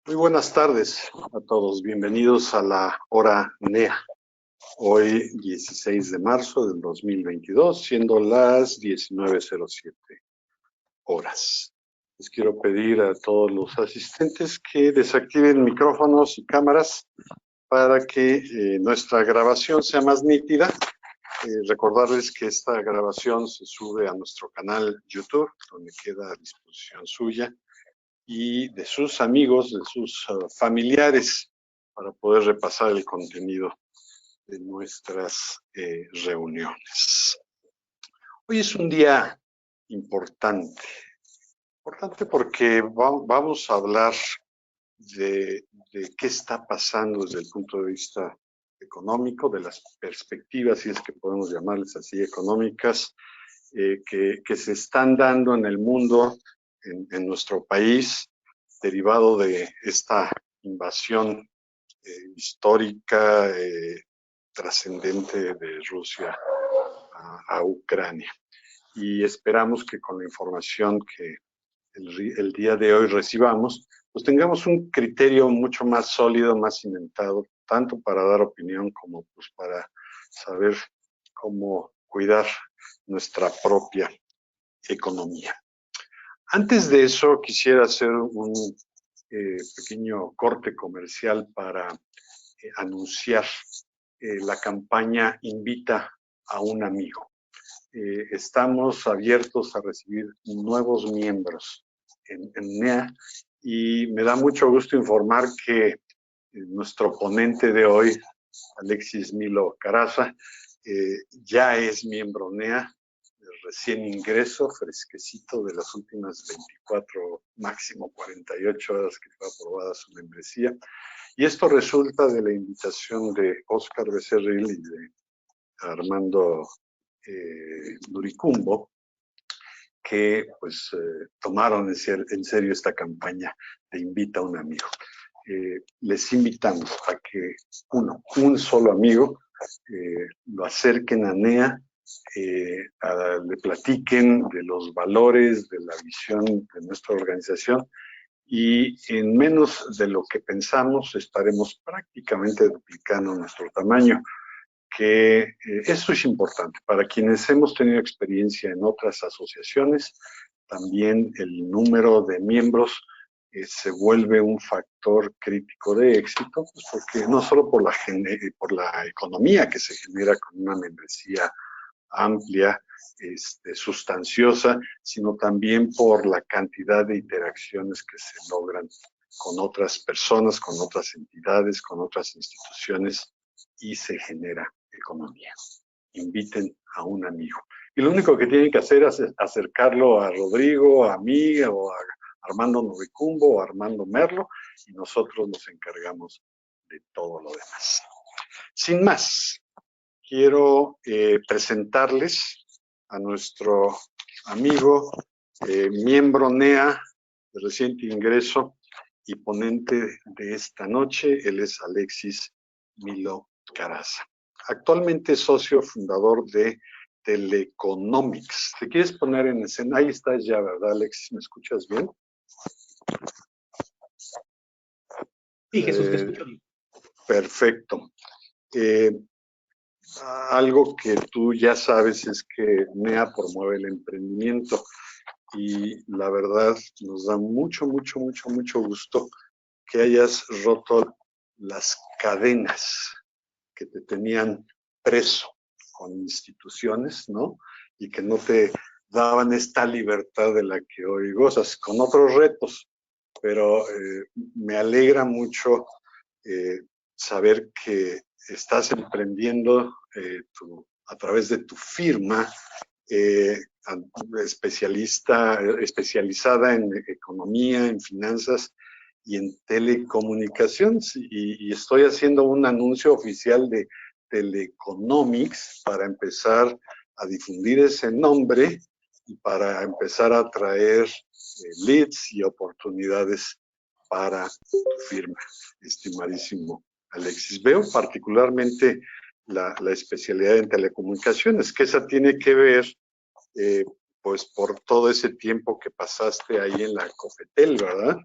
Muy buenas tardes a todos. Bienvenidos a la hora NEA. Hoy, 16 de marzo del 2022, siendo las 19:07 horas. Les quiero pedir a todos los asistentes que desactiven micrófonos y cámaras para que nuestra grabación sea más nítida. Recordarles que esta grabación se sube a nuestro canal YouTube, donde queda a disposición suya y de sus amigos, de sus familiares, para poder repasar el contenido de nuestras reuniones. Hoy es un día importante porque vamos a hablar de qué está pasando desde el punto de vista económico, de las perspectivas, si es que podemos llamarles así, económicas, que se están dando en el mundo, en nuestro país, derivado de esta invasión histórica, trascendente de Rusia a Ucrania. Y esperamos que con la información que el día de hoy recibamos, pues tengamos un criterio mucho más sólido, más cimentado, tanto para dar opinión como pues para saber cómo cuidar nuestra propia economía. Antes de eso, quisiera hacer un pequeño corte comercial para anunciar la campaña Invita a un amigo. Estamos abiertos a recibir nuevos miembros en NEA y me da mucho gusto informar que nuestro ponente de hoy, Alexis Milo Caraza, ya es miembro NEA, recién ingreso, fresquecito de las últimas 24, máximo 48 horas que fue aprobada su membresía. Y esto resulta de la invitación de Óscar Becerril y de Armando Duricumbo, que pues tomaron en serio esta campaña de Invita a un amigo. Les invitamos a que un solo amigo lo acerquen a NEA, le platiquen de los valores, de la visión de nuestra organización, y en menos de lo que pensamos estaremos prácticamente duplicando nuestro tamaño, que eso es importante. Para quienes hemos tenido experiencia en otras asociaciones, también el número de miembros se vuelve un factor crítico de éxito, pues porque no solo por la economía que se genera con una membresía amplia, sustanciosa, sino también por la cantidad de interacciones que se logran con otras personas, con otras entidades, con otras instituciones, y se genera economía. Inviten a un amigo. Y lo único que tienen que hacer es acercarlo a Rodrigo, a mí, o a Armando Novicumbo, o a Armando Merlo, y nosotros nos encargamos de todo lo demás. Sin más, quiero presentarles a nuestro amigo, miembro NEA de reciente ingreso y ponente de esta noche. Él es Alexis Milo Caraza. Actualmente es socio fundador de Teleconomics. ¿Te quieres poner en escena? Ahí estás ya, ¿verdad, Alexis? ¿Me escuchas bien? Sí, Jesús, te escucho bien. Perfecto. Algo que tú ya sabes es que NEA promueve el emprendimiento y la verdad nos da mucho gusto que hayas roto las cadenas que te tenían preso con instituciones, ¿no? Y que no te daban esta libertad de la que hoy gozas, con otros retos, pero me alegra mucho saber que estás emprendiendo a través de tu firma especializada en economía, en finanzas y en telecomunicaciones. Y estoy haciendo un anuncio oficial de Teleconomics para empezar a difundir ese nombre y para empezar a atraer leads y oportunidades para tu firma, estimadísimo Alexis. Veo particularmente la especialidad en telecomunicaciones, que esa tiene que ver pues por todo ese tiempo que pasaste ahí en la Cofetel, ¿verdad?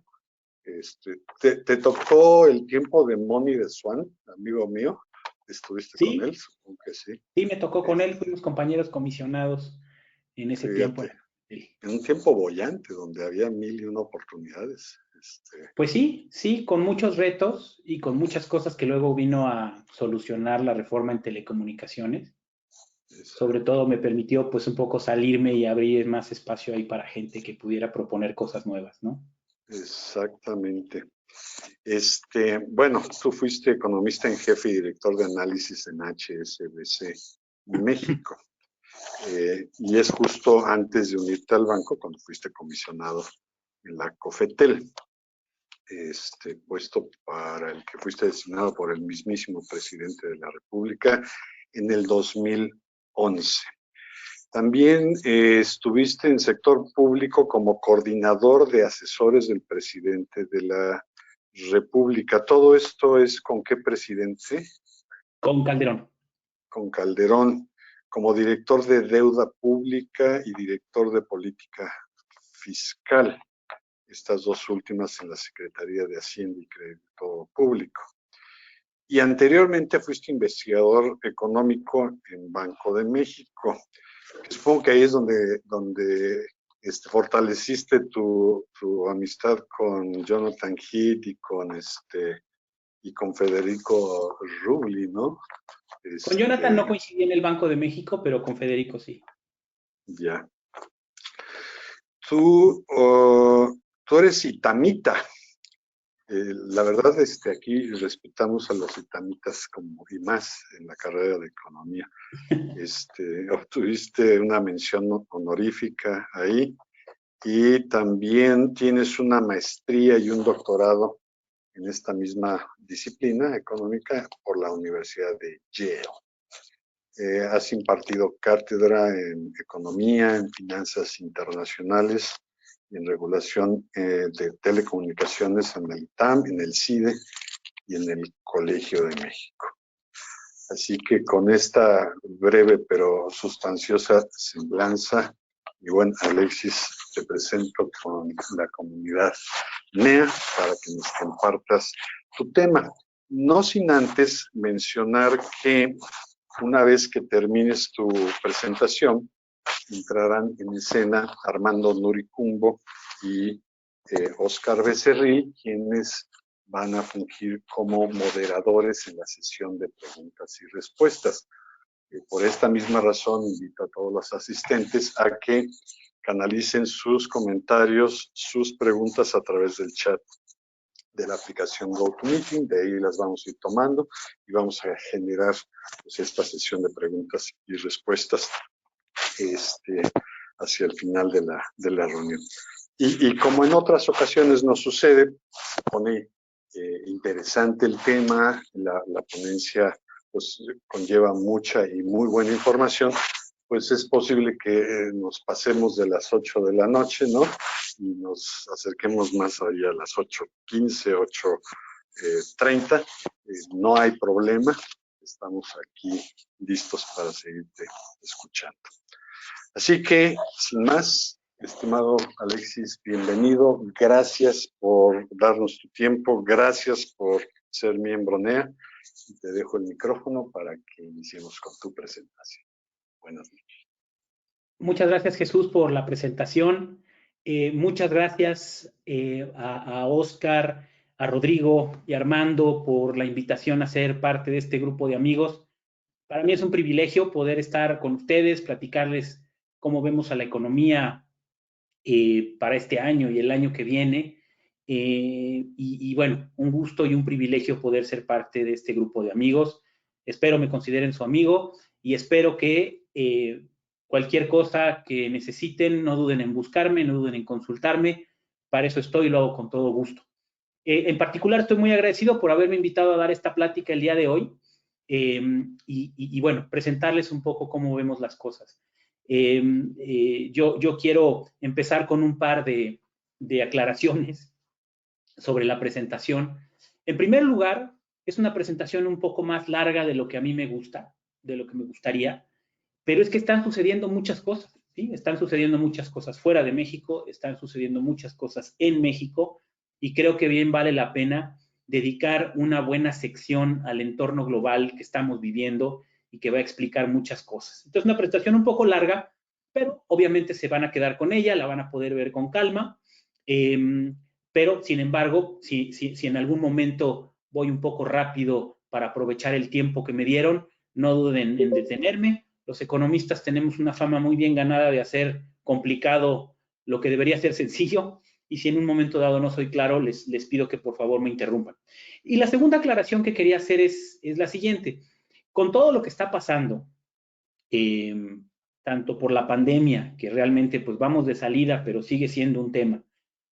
¿Te tocó el tiempo de Moni de Swan, amigo mío? ¿Estuviste con él? Sí, Supongo que sí. sí, me tocó con él, fuimos compañeros comisionados en ese tiempo. Fíjate, en un tiempo bollante, donde había mil y una oportunidades. Pues sí, sí, con muchos retos y con muchas cosas que luego vino a solucionar la reforma en telecomunicaciones. Sobre todo me permitió pues un poco salirme y abrir más espacio ahí para gente que pudiera proponer cosas nuevas, ¿no? Exactamente. Bueno, tú fuiste economista en jefe y director de análisis en HSBC México. Y es justo antes de unirte al banco cuando fuiste comisionado en la COFETEL, puesto para el que fuiste designado por el mismísimo presidente de la República en el 2011. También estuviste en sector público como coordinador de asesores del presidente de la República. ¿Todo esto es con qué presidente? Con Calderón. Con Calderón, como director de deuda pública y director de política fiscal. Estas dos últimas en la Secretaría de Hacienda y Crédito Público. Y anteriormente fuiste investigador económico en Banco de México. Supongo que ahí es donde fortaleciste tu amistad con Jonathan Heath y con Federico Rubli, ¿no? Con Jonathan no coincidí en el Banco de México, pero con Federico sí. Ya. Tú eres itamita. La verdad, aquí respetamos a los itamitas como y más en la carrera de economía. Obtuviste una mención honorífica ahí y también tienes una maestría y un doctorado en esta misma disciplina económica por la Universidad de Yale. Has impartido cátedra en economía, en finanzas internacionales, en regulación de telecomunicaciones en el ITAM, en el CIDE y en el Colegio de México. Así que con esta breve pero sustanciosa semblanza, y bueno, Alexis, te presento con la comunidad NEA para que nos compartas tu tema. No sin antes mencionar que una vez que termines tu presentación, entrarán en escena Armando Nuricumbo y Oscar Becerril, quienes van a fungir como moderadores en la sesión de preguntas y respuestas. Por esta misma razón, invito a todos los asistentes a que canalicen sus comentarios, sus preguntas a través del chat de la aplicación GoToMeeting. De ahí las vamos a ir tomando y vamos a generar pues, esta sesión de preguntas y respuestas hacia el final de la reunión. Y como en otras ocasiones nos sucede, se pone interesante el tema, la ponencia pues, conlleva mucha y muy buena información, pues es posible que nos pasemos de las 8 de la noche, ¿no? Y nos acerquemos más allá a las 8:15, 8:30. No hay problema, estamos aquí listos para seguirte escuchando. Así que, sin más, estimado Alexis, bienvenido. Gracias por darnos tu tiempo. Gracias por ser miembro NEA. Y te dejo el micrófono para que iniciemos con tu presentación. Buenas noches. Muchas gracias, Jesús, por la presentación. Muchas gracias a Oscar, a Rodrigo y a Armando por la invitación a ser parte de este grupo de amigos. Para mí es un privilegio poder estar con ustedes, platicarles cómo vemos a la economía para este año y el año que viene. Y bueno, un gusto y un privilegio poder ser parte de este grupo de amigos. Espero me consideren su amigo y espero que cualquier cosa que necesiten, no duden en buscarme, no duden en consultarme. Para eso estoy y lo hago con todo gusto. En particular, estoy muy agradecido por haberme invitado a dar esta plática el día de hoy y bueno, presentarles un poco cómo vemos las cosas. Yo quiero empezar con un par de aclaraciones sobre la presentación. En primer lugar, es una presentación un poco más larga de lo que a mí me gusta, de lo que me gustaría, pero es que están sucediendo muchas cosas, ¿sí? Están sucediendo muchas cosas fuera de México, están sucediendo muchas cosas en México, y creo que bien vale la pena dedicar una buena sección al entorno global que estamos viviendo y que va a explicar muchas cosas. Entonces, una presentación un poco larga, pero obviamente se van a quedar con ella, la van a poder ver con calma, pero sin embargo, si en algún momento voy un poco rápido para aprovechar el tiempo que me dieron, no duden en detenerme. Los economistas tenemos una fama muy bien ganada de hacer complicado lo que debería ser sencillo, y si en un momento dado no soy claro, les pido que por favor me interrumpan. Y la segunda aclaración que quería hacer es la siguiente. Con todo lo que está pasando, tanto por la pandemia, que realmente pues vamos de salida, pero sigue siendo un tema,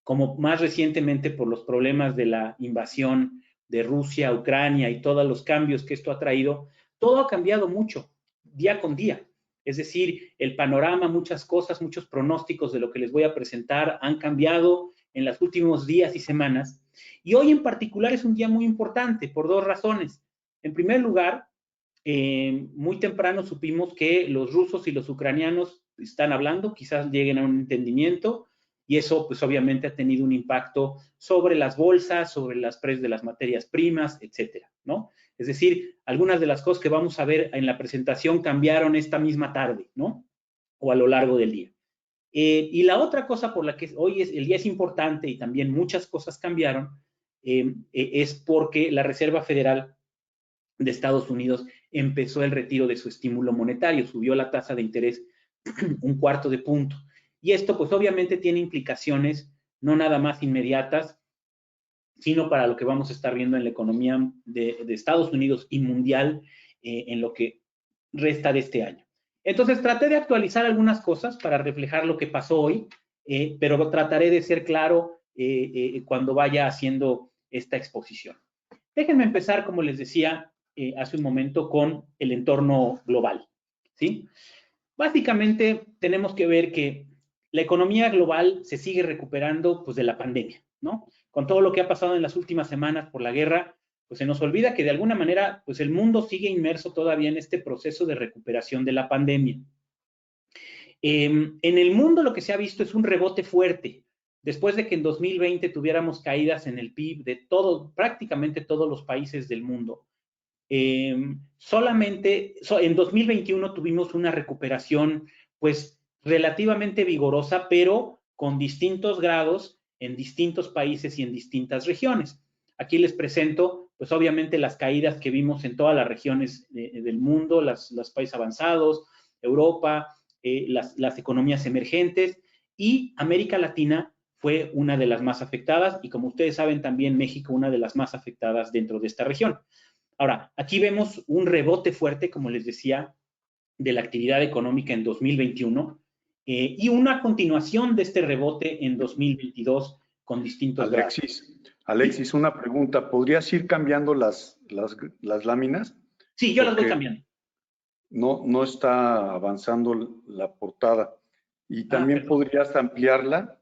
como más recientemente por los problemas de la invasión de Rusia, Ucrania y todos los cambios que esto ha traído, todo ha cambiado mucho, día con día. Es decir, el panorama, muchas cosas, muchos pronósticos de lo que les voy a presentar han cambiado en los últimos días y semanas. Y hoy en particular es un día muy importante por dos razones. En primer lugar, muy temprano supimos que los rusos y los ucranianos están hablando, quizás lleguen a un entendimiento, y eso pues obviamente ha tenido un impacto sobre las bolsas, sobre los precios de las materias primas, etcétera, ¿no? Es decir, algunas de las cosas que vamos a ver en la presentación cambiaron esta misma tarde, ¿no? O a lo largo del día. Y la otra cosa por la que hoy el día es importante y también muchas cosas cambiaron, es porque la Reserva Federal de Estados Unidos empezó el retiro de su estímulo monetario, subió la tasa de interés un cuarto de punto. Y esto pues obviamente tiene implicaciones no nada más inmediatas, sino para lo que vamos a estar viendo en la economía de Estados Unidos y mundial en lo que resta de este año. Entonces traté de actualizar algunas cosas para reflejar lo que pasó hoy, pero trataré de ser claro cuando vaya haciendo esta exposición. Déjenme empezar, como les decía hace un momento, con el entorno global, ¿sí? Básicamente tenemos que ver que la economía global se sigue recuperando pues, de la pandemia, ¿no? Con todo lo que ha pasado en las últimas semanas por la guerra, pues se nos olvida que de alguna manera pues el mundo sigue inmerso todavía en este proceso de recuperación de la pandemia. En el mundo lo que se ha visto es un rebote fuerte. Después de que en 2020 tuviéramos caídas en el PIB de prácticamente todos los países del mundo, solamente en 2021 tuvimos una recuperación pues relativamente vigorosa, pero con distintos grados en distintos países y en distintas regiones. Aquí les presento pues obviamente las caídas que vimos en todas las regiones del mundo, los países avanzados, Europa, las economías emergentes, y América Latina fue una de las más afectadas, y como ustedes saben también México una de las más afectadas dentro de esta región. Ahora, aquí vemos un rebote fuerte, como les decía, de la actividad económica en 2021 y una continuación de este rebote en 2022 con distintos Alexis, ¿sí? Una pregunta. ¿Podrías ir cambiando las láminas? Sí, yo las voy cambiando. No está avanzando la portada. Y también podrías ampliarla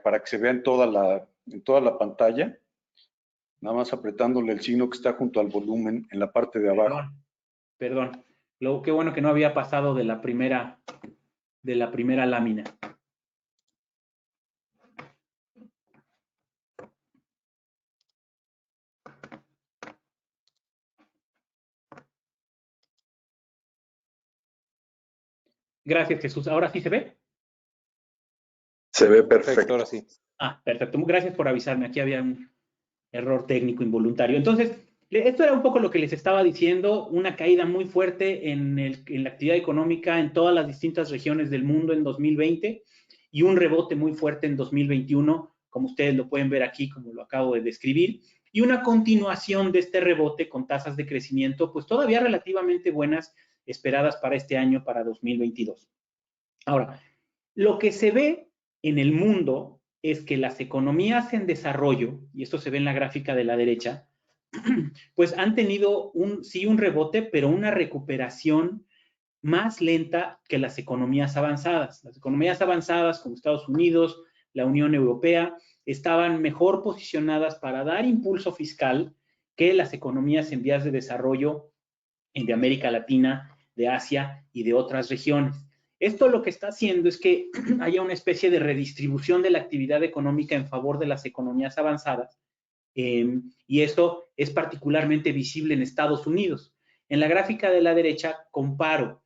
para que se vea en toda la pantalla. Nada más apretándole el signo que está junto al volumen en la parte de abajo. Perdón. Qué bueno que no había pasado de la primera lámina. Gracias, Jesús. ¿Ahora sí se ve? Se ve perfecto. Ahora sí. Perfecto. Gracias por avisarme. Aquí había un error técnico involuntario. Entonces, esto era un poco lo que les estaba diciendo, una caída muy fuerte en la actividad económica en todas las distintas regiones del mundo en 2020 y un rebote muy fuerte en 2021, como ustedes lo pueden ver aquí, como lo acabo de describir, y una continuación de este rebote con tasas de crecimiento, pues todavía relativamente buenas, esperadas para este año, para 2022. Ahora, lo que se ve en el mundo es que las economías en desarrollo, y esto se ve en la gráfica de la derecha, pues han tenido sí un rebote, pero una recuperación más lenta que las economías avanzadas. Las economías avanzadas, como Estados Unidos, la Unión Europea, estaban mejor posicionadas para dar impulso fiscal que las economías en vías de desarrollo de América Latina, de Asia y de otras regiones. Esto lo que está haciendo es que haya una especie de redistribución de la actividad económica en favor de las economías avanzadas, y esto es particularmente visible en Estados Unidos. En la gráfica de la derecha comparo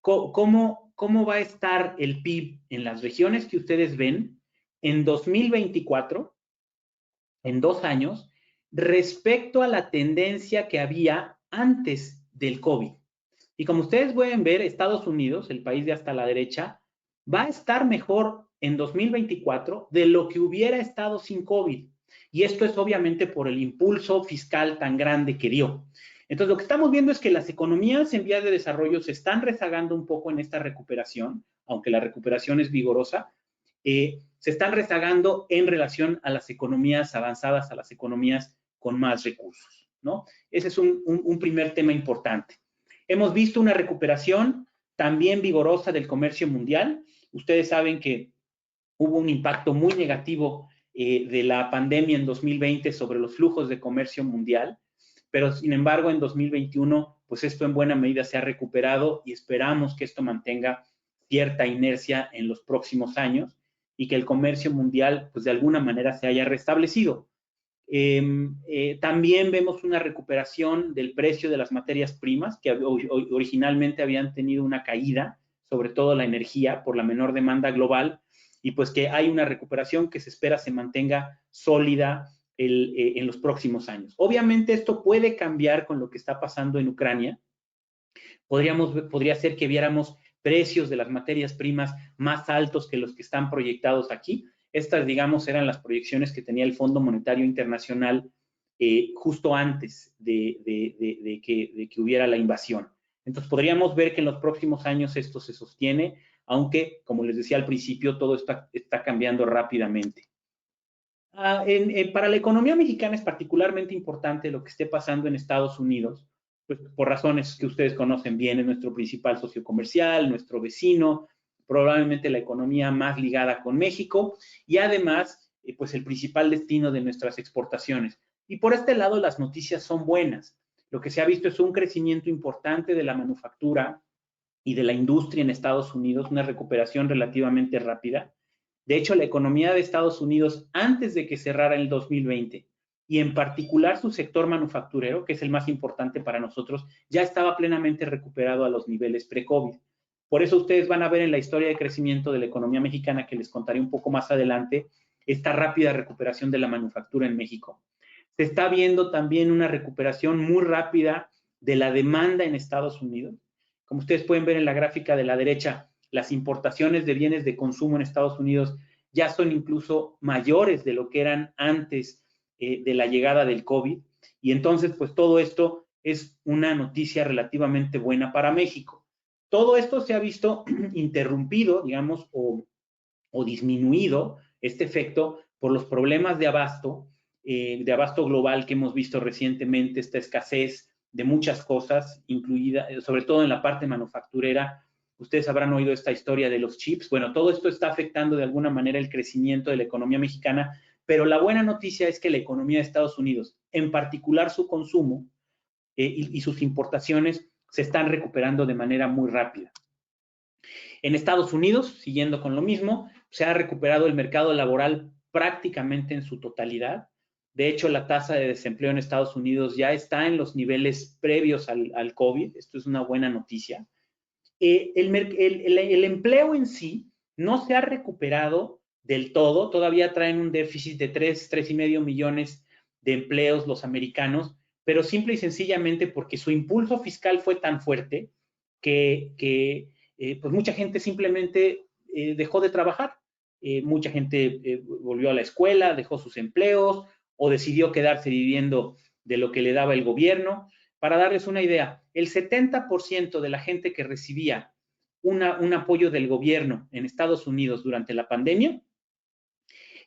cómo va a estar el PIB en las regiones que ustedes ven en 2024, en 2 años, respecto a la tendencia que había antes del COVID. Y como ustedes pueden ver, Estados Unidos, el país de hasta la derecha, va a estar mejor en 2024 de lo que hubiera estado sin COVID. Y esto es obviamente por el impulso fiscal tan grande que dio. Entonces, lo que estamos viendo es que las economías en vías de desarrollo se están rezagando un poco en esta recuperación, aunque la recuperación es vigorosa, se están rezagando en relación a las economías avanzadas, a las economías con más recursos, ¿no? Ese es un primer tema importante. Hemos visto una recuperación también vigorosa del comercio mundial. Ustedes saben que hubo un impacto muy negativo de la pandemia en 2020 sobre los flujos de comercio mundial, pero sin embargo en 2021, pues esto en buena medida se ha recuperado y esperamos que esto mantenga cierta inercia en los próximos años y que el comercio mundial, pues de alguna manera se haya restablecido. También vemos una recuperación del precio de las materias primas, que originalmente habían tenido una caída, sobre todo la energía, por la menor demanda global, y pues que hay una recuperación que se espera se mantenga sólida en los próximos años. Obviamente esto puede cambiar con lo que está pasando en Ucrania. Podría ser que viéramos precios de las materias primas más altos que los que están proyectados aquí. Estas, digamos, eran las proyecciones que tenía el Fondo Monetario Internacional justo antes de que hubiera la invasión. Entonces, podríamos ver que en los próximos años esto se sostiene, aunque, como les decía al principio, todo está cambiando rápidamente. Para la economía mexicana es particularmente importante lo que esté pasando en Estados Unidos, pues por razones que ustedes conocen bien, es nuestro principal socio comercial, nuestro vecino, probablemente la economía más ligada con México y además, pues el principal destino de nuestras exportaciones. Y por este lado las noticias son buenas. Lo que se ha visto es un crecimiento importante de la manufactura y de la industria en Estados Unidos, una recuperación relativamente rápida. De hecho, la economía de Estados Unidos antes de que cerrara el 2020 y en particular su sector manufacturero, que es el más importante para nosotros, ya estaba plenamente recuperado a los niveles pre-COVID. Por eso ustedes van a ver en la historia de crecimiento de la economía mexicana, que les contaré un poco más adelante, esta rápida recuperación de la manufactura en México. Se está viendo también una recuperación muy rápida de la demanda en Estados Unidos. Como ustedes pueden ver en la gráfica de la derecha, las importaciones de bienes de consumo en Estados Unidos ya son incluso mayores de lo que eran antes de la llegada del COVID. Y entonces, pues todo esto es una noticia relativamente buena para México. Todo esto se ha visto interrumpido, digamos, o disminuido, este efecto, por los problemas de abasto global que hemos visto recientemente, esta escasez de muchas cosas, incluida, sobre todo en la parte manufacturera. Ustedes habrán oído esta historia de los chips. Bueno, todo esto está afectando de alguna manera el crecimiento de la economía mexicana, pero la buena noticia es que la economía de Estados Unidos, en particular su consumo y sus importaciones, se están recuperando de manera muy rápida. En Estados Unidos, siguiendo con lo mismo, se ha recuperado el mercado laboral prácticamente en su totalidad. De hecho, la tasa de desempleo en Estados Unidos ya está en los niveles previos al COVID. Esto es una buena noticia. El empleo en sí no se ha recuperado del todo. Todavía traen un déficit de 3,5 millones de empleos los americanos, pero simple y sencillamente porque su impulso fiscal fue tan fuerte que pues mucha gente simplemente dejó de trabajar. Mucha gente volvió a la escuela, dejó sus empleos o decidió quedarse viviendo de lo que le daba el gobierno. Para darles una idea, el 70% de la gente que recibía un apoyo del gobierno en Estados Unidos durante la pandemia,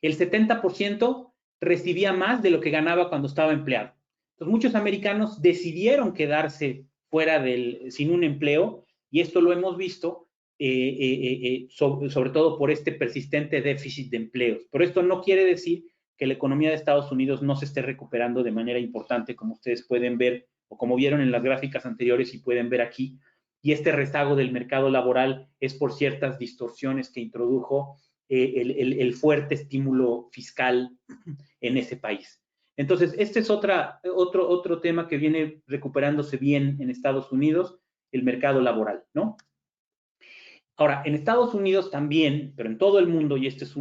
el 70% recibía más de lo que ganaba cuando estaba empleado. Entonces, muchos americanos decidieron quedarse fuera sin un empleo, y esto lo hemos visto sobre todo por este persistente déficit de empleos. Pero esto no quiere decir que la economía de Estados Unidos no se esté recuperando de manera importante, como ustedes pueden ver, o como vieron en las gráficas anteriores y pueden ver aquí. y este rezago del mercado laboral es por ciertas distorsiones que introdujo el fuerte estímulo fiscal en ese país. Entonces, este es otro tema que viene recuperándose bien en Estados Unidos, el mercado laboral, ¿no? Ahora, en Estados Unidos también, pero en todo el mundo, y este es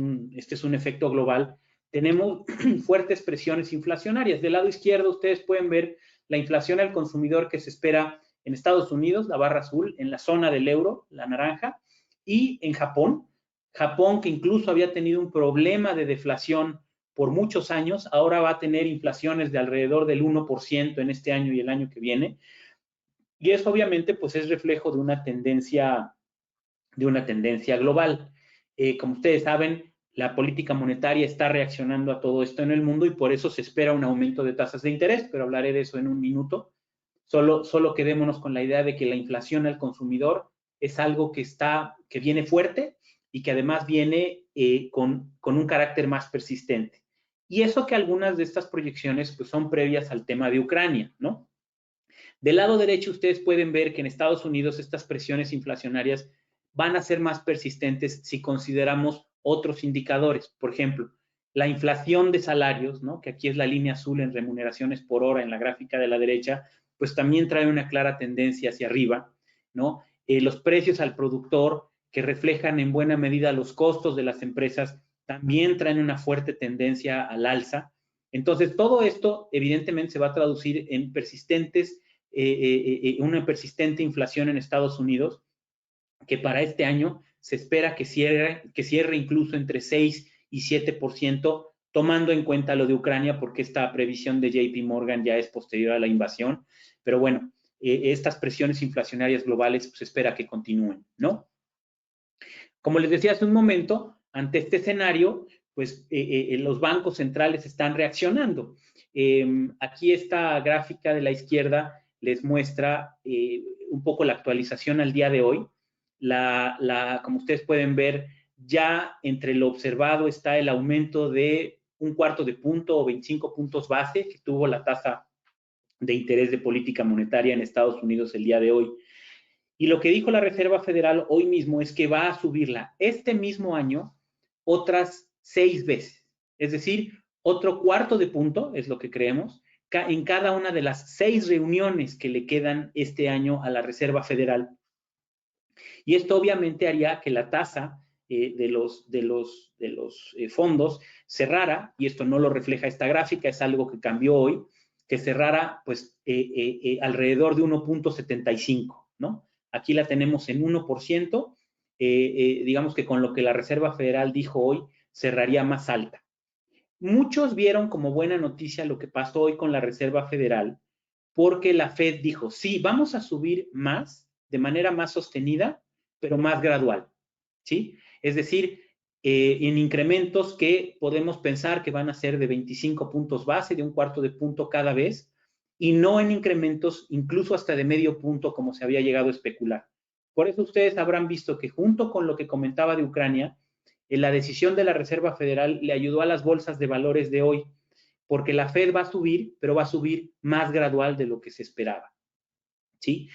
un efecto global, tenemos fuertes presiones inflacionarias. Del lado izquierdo ustedes pueden ver la inflación al consumidor que se espera en Estados Unidos, la barra azul, en la zona del euro, la naranja, y en Japón. Japón, que incluso había tenido un problema de deflación por muchos años, ahora va a tener inflaciones de alrededor del 1% en este año y el año que viene. Y eso obviamente pues es reflejo de una tendencia global. Como ustedes saben, la política monetaria está reaccionando a todo esto en el mundo y por eso se espera un aumento de tasas de interés, pero hablaré de eso en un minuto. Solo quedémonos con la idea de que la inflación al consumidor es algo que viene fuerte y que además viene con un carácter más persistente. Y eso que algunas de estas proyecciones pues, son previas al tema de Ucrania, ¿no? Del lado derecho ustedes pueden ver que en Estados Unidos estas presiones inflacionarias van a ser más persistentes si consideramos otros indicadores. Por ejemplo, la inflación de salarios, ¿no? Que aquí es la línea azul en remuneraciones por hora en la gráfica de la derecha, pues también trae una clara tendencia hacia arriba, ¿no? Los precios al productor, que reflejan en buena medida los costos de las empresas, también traen una fuerte tendencia al alza. Entonces, todo esto evidentemente se va a traducir en una persistente inflación en Estados Unidos, que para este año se espera que cierre incluso entre 6 y 7%, tomando en cuenta lo de Ucrania, porque esta previsión de JP Morgan ya es posterior a la invasión. Pero bueno, estas presiones inflacionarias globales se espera que continúen, ¿no? Como les decía hace un momento, ante este escenario, pues los bancos centrales están reaccionando. Aquí esta gráfica de la izquierda les muestra un poco la actualización al día de hoy. Como ustedes pueden ver, ya entre lo observado está el aumento de 1/4 punto o 25 puntos base que tuvo la tasa de interés de política monetaria en Estados Unidos el día de hoy. Y lo que dijo la Reserva Federal hoy mismo es que va a subirla este mismo año otras 6 veces. Es decir, otro 1/4 punto, es lo que creemos, en cada una de las 6 reuniones que le quedan este año a la Reserva Federal. Y esto obviamente haría que la tasa de los fondos cerrara, y esto no lo refleja esta gráfica, es algo que cambió hoy, que cerrara pues alrededor de 1.75, ¿no? Aquí la tenemos en 1%, digamos que con lo que la Reserva Federal dijo hoy, cerraría más alta. Muchos vieron como buena noticia lo que pasó hoy con la Reserva Federal, porque la Fed dijo, sí, vamos a subir más, de manera más sostenida, pero más gradual, ¿sí? Es decir, en incrementos que podemos pensar que van a ser de 25 puntos base, de 1/4 punto cada vez, y no en incrementos incluso hasta de medio punto como se había llegado a especular. Por eso ustedes habrán visto que junto con lo que comentaba de Ucrania, la decisión de la Reserva Federal le ayudó a las bolsas de valores de hoy, porque la Fed va a subir, pero va a subir más gradual de lo que se esperaba, ¿sí?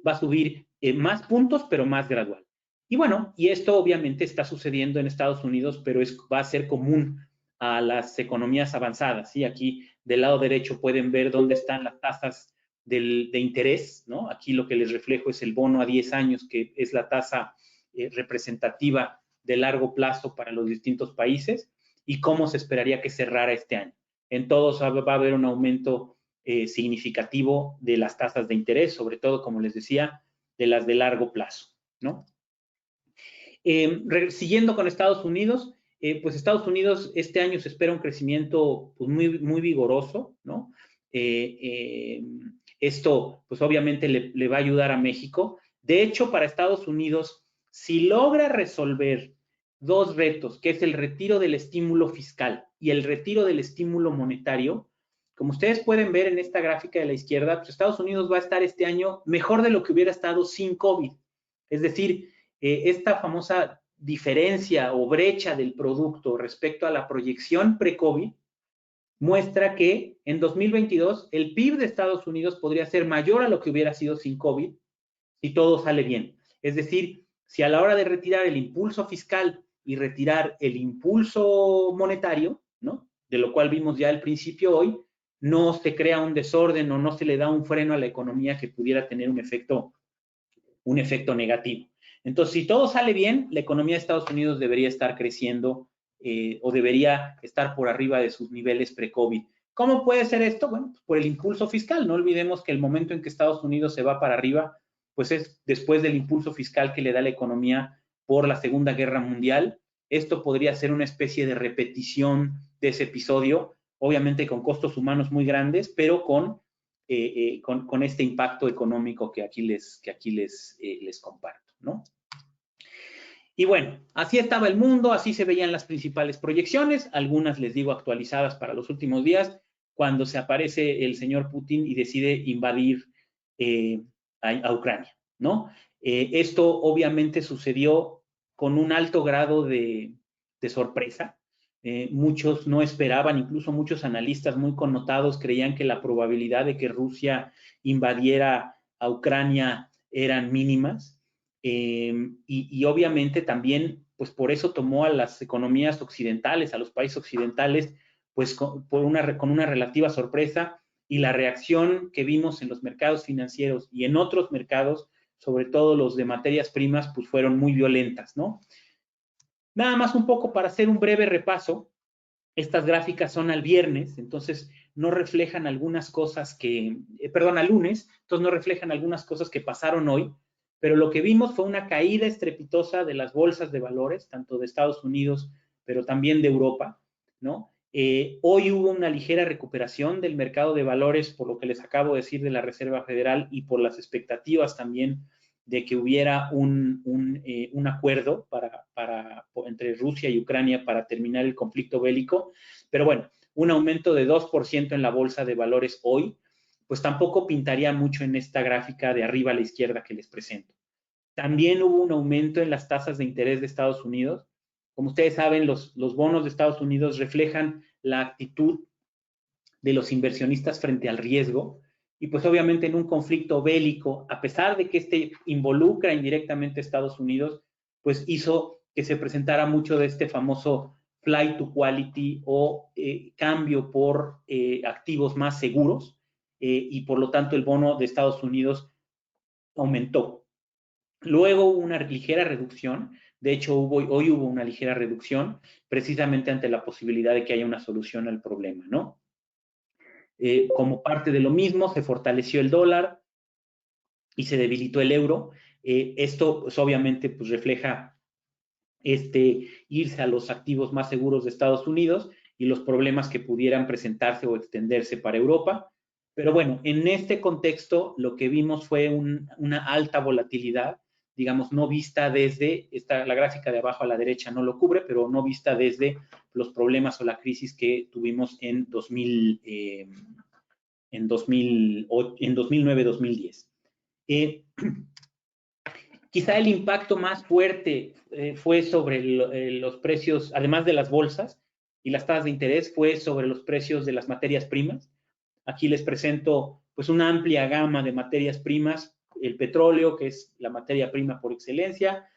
Va a subir más puntos, pero más gradual. Y bueno, y esto obviamente está sucediendo en Estados Unidos, pero va a ser común a las economías avanzadas, ¿sí? Aquí del lado derecho pueden ver dónde están las tasas de interés, ¿no? Aquí lo que les reflejo es el bono a 10 años, que es la tasa representativa de largo plazo para los distintos países, y cómo se esperaría que cerrara este año. En todos va a haber un aumento significativo de las tasas de interés, sobre todo, como les decía, de las de largo plazo, ¿no? Siguiendo con Estados Unidos, pues Estados Unidos este año se espera un crecimiento pues, muy vigoroso, ¿no? Esto, pues obviamente le va a ayudar a México. De hecho, para Estados Unidos, si logra resolver 2 retos, que es el retiro del estímulo fiscal y el retiro del estímulo monetario, como ustedes pueden ver en esta gráfica de la izquierda, pues Estados Unidos va a estar este año mejor de lo que hubiera estado sin COVID. Es decir, esta famosa diferencia o brecha del producto respecto a la proyección pre-COVID muestra que en 2022 el PIB de Estados Unidos podría ser mayor a lo que hubiera sido sin COVID, si todo sale bien. Es decir, si a la hora de retirar el impulso fiscal y retirar el impulso monetario, ¿no?, de lo cual vimos ya al principio hoy, no se crea un desorden o no se le da un freno a la economía que pudiera tener un efecto negativo. Entonces, si todo sale bien, la economía de Estados Unidos debería estar creciendo o debería estar por arriba de sus niveles pre-COVID. ¿Cómo puede ser esto? Bueno, pues por el impulso fiscal. No olvidemos que el momento en que Estados Unidos se va para arriba, pues es después del impulso fiscal que le da la economía por la Segunda Guerra Mundial. Esto podría ser una especie de repetición de ese episodio, obviamente con costos humanos muy grandes, pero con este impacto económico que aquí les comparto, ¿no? Y bueno, así estaba el mundo, así se veían las principales proyecciones, algunas les digo actualizadas para los últimos días, cuando se aparece el señor Putin y decide invadir a Ucrania, ¿no? Esto obviamente sucedió con un alto grado de sorpresa. Muchos no esperaban, incluso muchos analistas muy connotados creían que la probabilidad de que Rusia invadiera a Ucrania eran mínimas. Y obviamente también, pues por eso tomó a las economías occidentales, a los países occidentales, pues con una relativa sorpresa, y la reacción que vimos en los mercados financieros y en otros mercados, sobre todo los de materias primas, pues fueron muy violentas, ¿no? Nada más un poco para hacer un breve repaso. Estas gráficas son al viernes, entonces no reflejan algunas cosas que, al lunes, entonces no reflejan algunas cosas que pasaron hoy, pero lo que vimos fue una caída estrepitosa de las bolsas de valores, tanto de Estados Unidos, pero también de Europa, ¿no? Hoy hubo una ligera recuperación del mercado de valores, por lo que les acabo de decir de la Reserva Federal y por las expectativas también de que hubiera un acuerdo entre Rusia y Ucrania para terminar el conflicto bélico. Pero bueno, un aumento de 2% en la bolsa de valores hoy, pues tampoco pintaría mucho en esta gráfica de arriba a la izquierda que les presento. También hubo un aumento en las tasas de interés de Estados Unidos. Como ustedes saben, los bonos de Estados Unidos reflejan la actitud de los inversionistas frente al riesgo. Y pues obviamente en un conflicto bélico, a pesar de que este involucra indirectamente a Estados Unidos, pues hizo que se presentara mucho de este famoso flight to quality o cambio por activos más seguros, y por lo tanto el bono de Estados Unidos aumentó. Luego hubo una ligera reducción, de hecho hoy hubo una ligera reducción, precisamente ante la posibilidad de que haya una solución al problema, ¿no? Como parte de lo mismo, se fortaleció el dólar y se debilitó el euro. Esto, pues, obviamente, pues, refleja irse a los activos más seguros de Estados Unidos y los problemas que pudieran presentarse o extenderse para Europa. Pero bueno, en este contexto, lo que vimos fue una alta volatilidad, digamos, no vista desde, la gráfica de abajo a la derecha no lo cubre, pero no vista desde los problemas o la crisis que tuvimos en 2009-2010. Quizá el impacto más fuerte fue sobre los precios, además de las bolsas y las tasas de interés, fue sobre los precios de las materias primas. Aquí les presento pues una amplia gama de materias primas, el petróleo, que es la materia prima por excelencia,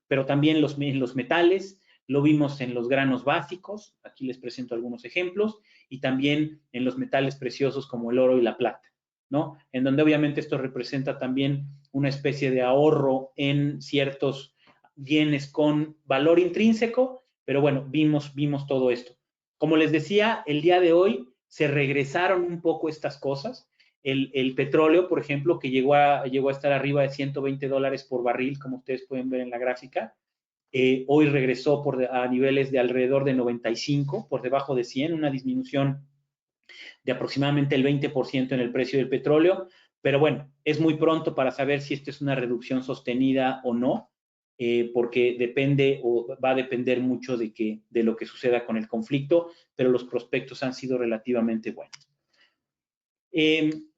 pero también los metales. Lo vimos en los granos básicos, aquí les presento algunos ejemplos, y también en los metales preciosos como el oro y la plata, ¿no? En donde obviamente esto representa también una especie de ahorro en ciertos bienes con valor intrínseco, pero bueno, vimos todo esto. Como les decía, el día de hoy se regresaron un poco estas cosas. El petróleo, por ejemplo, que llegó a estar arriba de $120 por barril, como ustedes pueden ver en la gráfica, hoy regresó a niveles de alrededor de 95, por debajo de 100, una disminución de aproximadamente el 20% en el precio del petróleo. Pero bueno, es muy pronto para saber si esto es una reducción sostenida o no, porque depende o va a depender mucho de lo que suceda con el conflicto, pero los prospectos han sido relativamente buenos.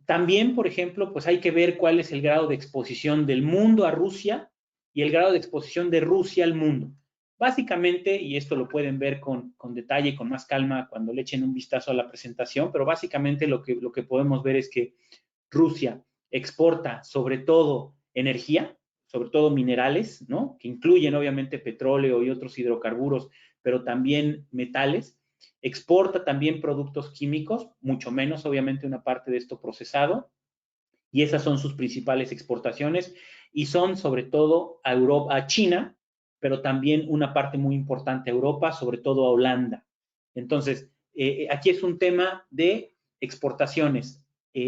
También, por ejemplo, pues hay que ver cuál es el grado de exposición del mundo a Rusia y el grado de exposición de Rusia al mundo. Básicamente, y esto lo pueden ver con detalle y con más calma cuando le echen un vistazo a la presentación, pero básicamente lo que podemos ver es que Rusia exporta sobre todo energía, sobre todo minerales, ¿no? Que incluyen obviamente petróleo y otros hidrocarburos, pero también metales. Exporta también productos químicos, mucho menos obviamente una parte de esto procesado, y esas son sus principales exportaciones, y son sobre todo a Europa, a China, pero también una parte muy importante a Europa, sobre todo a Holanda. Entonces, aquí es un tema de exportaciones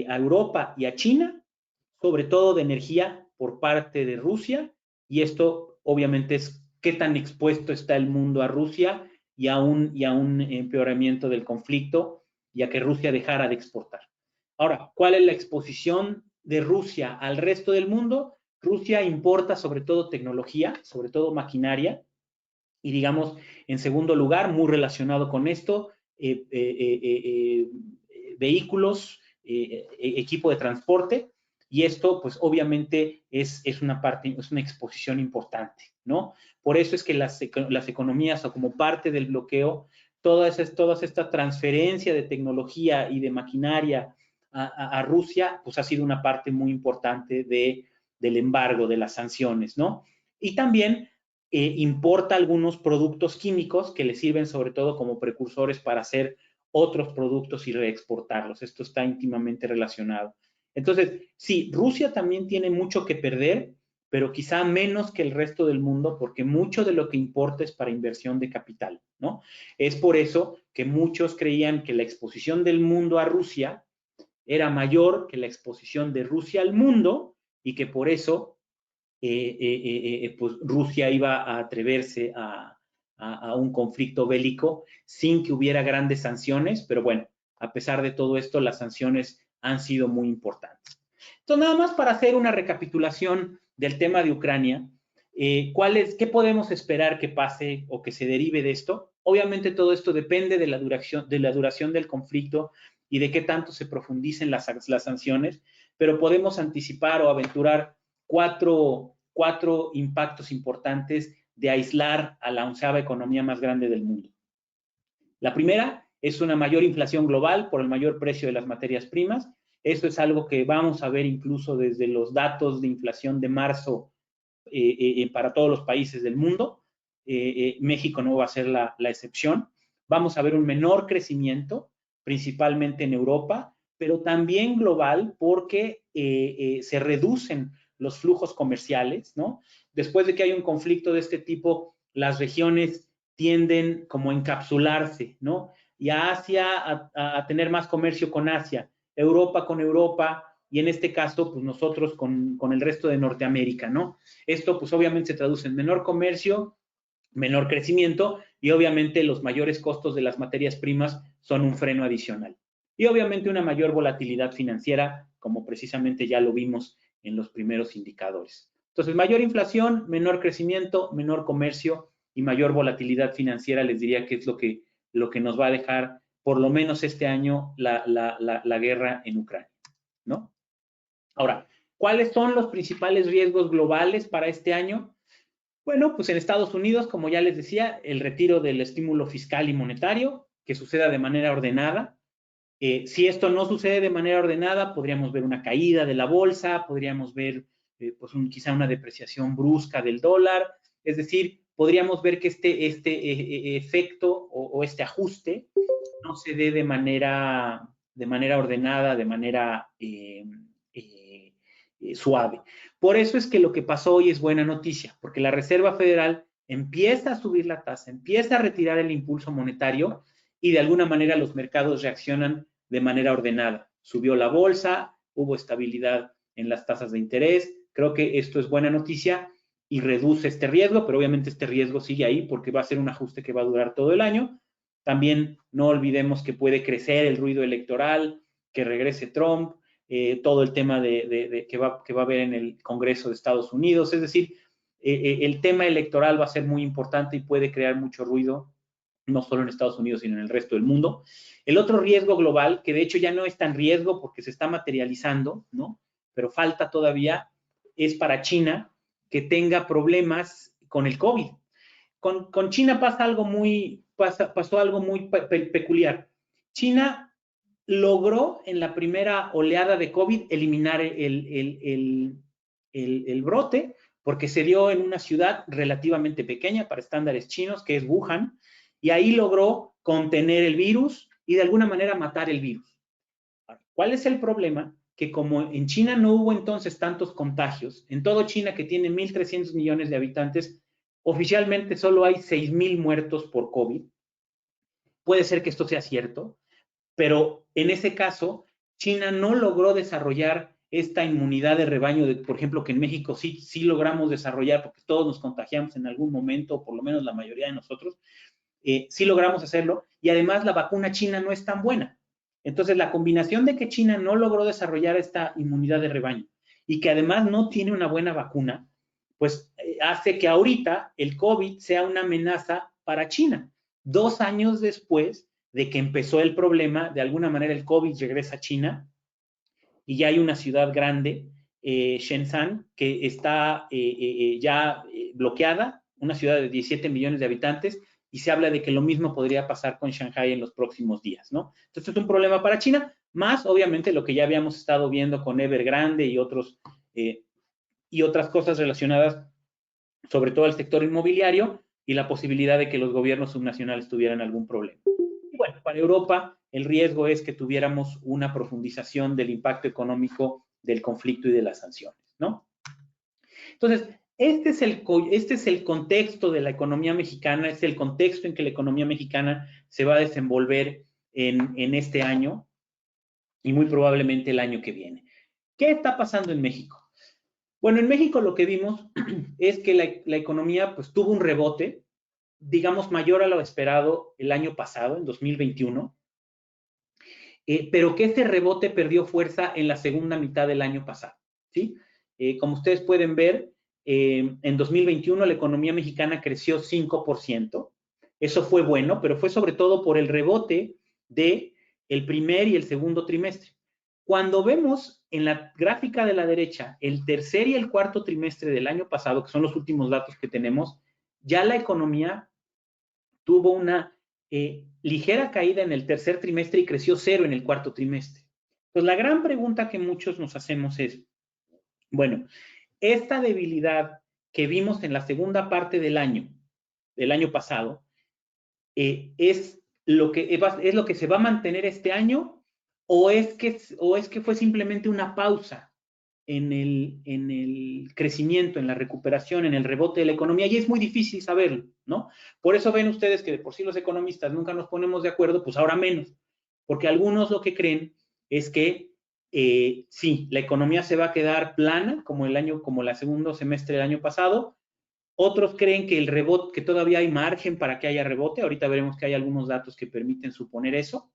a Europa y a China, sobre todo de energía por parte de Rusia, y esto obviamente es qué tan expuesto está el mundo a Rusia y a un empeoramiento del conflicto y a que Rusia dejara de exportar. Ahora, ¿cuál es la exposición de Rusia al resto del mundo? Rusia importa sobre todo tecnología, sobre todo maquinaria, y digamos, en segundo lugar, muy relacionado con esto, vehículos, equipo de transporte, y esto, pues obviamente es una parte, es una exposición importante, ¿no? Por eso es que las economías, o como parte del bloqueo, toda esta transferencia de tecnología y de maquinaria a Rusia, pues ha sido una parte muy importante del embargo, de las sanciones, ¿no? Y también importa algunos productos químicos que le sirven sobre todo como precursores para hacer otros productos y reexportarlos. Esto está íntimamente relacionado. Entonces, sí, Rusia también tiene mucho que perder, pero quizá menos que el resto del mundo, porque mucho de lo que importa es para inversión de capital, ¿no? Es por eso que muchos creían que la exposición del mundo a Rusia era mayor que la exposición de Rusia al mundo, y que por eso pues Rusia iba a atreverse a un conflicto bélico sin que hubiera grandes sanciones, pero bueno, a pesar de todo esto, las sanciones han sido muy importantes. Entonces, nada más para hacer una recapitulación del tema de Ucrania, ¿qué podemos esperar que pase o que se derive de esto? Obviamente todo esto depende de la duración del conflicto y de qué tanto se profundicen las sanciones, pero podemos anticipar o aventurar cuatro impactos importantes de aislar a la 11ª economía más grande del mundo. La primera es una mayor inflación global por el mayor precio de las materias primas. Esto es algo que vamos a ver incluso desde los datos de inflación de marzo para todos los países del mundo. México no va a ser la excepción. Vamos a ver un menor crecimiento, principalmente en Europa, pero también global, porque se reducen los flujos comerciales, ¿no? Después de que hay un conflicto de este tipo, las regiones tienden como a encapsularse, ¿no? Y a Asia a tener más comercio con Asia, Europa con Europa, y en este caso, pues nosotros con el resto de Norteamérica, ¿no? Esto, pues obviamente se traduce en menor comercio, menor crecimiento, y obviamente los mayores costos de las materias primas son un freno adicional. Y obviamente una mayor volatilidad financiera, como precisamente ya lo vimos en los primeros indicadores. Entonces, mayor inflación, menor crecimiento, menor comercio y mayor volatilidad financiera, les diría que es lo que nos va a dejar, por lo menos este año, la guerra en Ucrania, ¿no? Ahora, ¿cuáles son los principales riesgos globales para este año? Bueno, pues en Estados Unidos, como ya les decía, el retiro del estímulo fiscal y monetario, que suceda de manera ordenada. Si esto no sucede de manera ordenada, podríamos ver una caída de la bolsa, podríamos ver pues quizá una depreciación brusca del dólar, es decir, podríamos ver que este efecto o este ajuste no se dé de manera ordenada, de manera suave. Por eso es que lo que pasó hoy es buena noticia, porque la Reserva Federal empieza a subir la tasa, empieza a retirar el impulso monetario, y de alguna manera los mercados reaccionan de manera ordenada. Subió la bolsa, hubo estabilidad en las tasas de interés. Creo que esto es buena noticia y reduce este riesgo, pero obviamente este riesgo sigue ahí porque va a ser un ajuste que va a durar todo el año. También no olvidemos que puede crecer el ruido electoral, que regrese Trump, todo el tema que va a haber en el Congreso de Estados Unidos. Es decir, el tema electoral va a ser muy importante y puede crear mucho ruido, no solo en Estados Unidos, sino en el resto del mundo. El otro riesgo global, que de hecho ya no es tan riesgo porque se está materializando, ¿no? Pero falta todavía, es para China que tenga problemas con el COVID. Con China pasó algo muy peculiar. China logró en la primera oleada de COVID eliminar el brote, porque se dio en una ciudad relativamente pequeña para estándares chinos, que es Wuhan, y ahí logró contener el virus y de alguna manera matar el virus. ¿Cuál es el problema? Que como en China no hubo entonces tantos contagios, en todo China, que tiene 1.300 millones de habitantes, oficialmente solo hay 6.000 muertos por COVID. Puede ser que esto sea cierto, pero en ese caso, China no logró desarrollar esta inmunidad de rebaño, por ejemplo, que en México sí logramos desarrollar, porque todos nos contagiamos en algún momento, o por lo menos la mayoría de nosotros, sí logramos hacerlo, y además la vacuna china no es tan buena. Entonces, la combinación de que China no logró desarrollar esta inmunidad de rebaño y que además no tiene una buena vacuna, pues hace que ahorita el COVID sea una amenaza para China. 2 años después de que empezó el problema, de alguna manera el COVID regresa a China y ya hay una ciudad grande, Shenzhen, que está ya bloqueada, una ciudad de 17 millones de habitantes, y se habla de que lo mismo podría pasar con Shanghái en los próximos días, ¿no? Entonces, es un problema para China, más obviamente lo que ya habíamos estado viendo con Evergrande y otras cosas relacionadas, sobre todo al sector inmobiliario, y la posibilidad de que los gobiernos subnacionales tuvieran algún problema. Y bueno, para Europa, el riesgo es que tuviéramos una profundización del impacto económico del conflicto y de las sanciones, ¿no? Entonces, este es el contexto de la economía mexicana, es el contexto en que la economía mexicana se va a desenvolver en este año y muy probablemente el año que viene. ¿Qué está pasando en México? Bueno, en México lo que vimos es que la economía pues tuvo un rebote, digamos, mayor a lo esperado el año pasado, en 2021, pero que ese rebote perdió fuerza en la segunda mitad del año pasado, ¿sí? Como ustedes pueden ver, en 2021 la economía mexicana creció 5%. Eso fue bueno, pero fue sobre todo por el rebote del primer y el segundo trimestre. Cuando vemos en la gráfica de la derecha el tercer y el cuarto trimestre del año pasado, que son los últimos datos que tenemos, ya la economía tuvo una ligera caída en el tercer trimestre y creció 0 en el cuarto trimestre. Pues la gran pregunta que muchos nos hacemos es, bueno, esta debilidad que vimos en la segunda parte del año pasado, ¿es lo que se va a mantener este año o es que fue simplemente una pausa en el crecimiento, en la recuperación, en el rebote de la economía? Y es muy difícil saberlo, ¿no? Por eso ven ustedes que de por sí los economistas nunca nos ponemos de acuerdo, pues ahora menos, porque algunos lo que creen es que sí, la economía se va a quedar plana como la segundo semestre del año pasado. Otros creen que el rebote, que todavía hay margen para que haya rebote. Ahorita veremos que hay algunos datos que permiten suponer eso.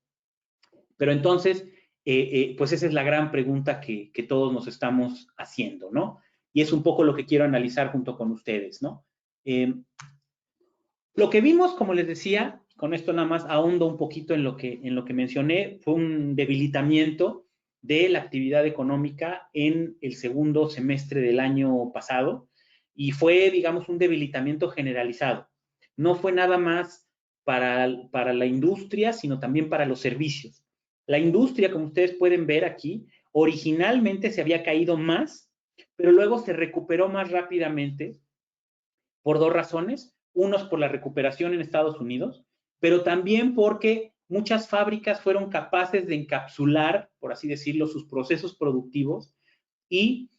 Pero entonces, pues esa es la gran pregunta que todos nos estamos haciendo, ¿no? Y es un poco lo que quiero analizar junto con ustedes, ¿no? Lo que vimos, como les decía, con esto nada más ahondo un poquito en lo que mencioné, fue un debilitamiento de la actividad económica en el segundo semestre del año pasado y fue, digamos, un debilitamiento generalizado. No fue nada más para la industria, sino también para los servicios. La industria, como ustedes pueden ver aquí, originalmente se había caído más, pero luego se recuperó más rápidamente por 2 razones. Uno es por la recuperación en Estados Unidos, pero también porque muchas fábricas fueron capaces de encapsular, por así decirlo, sus procesos productivos y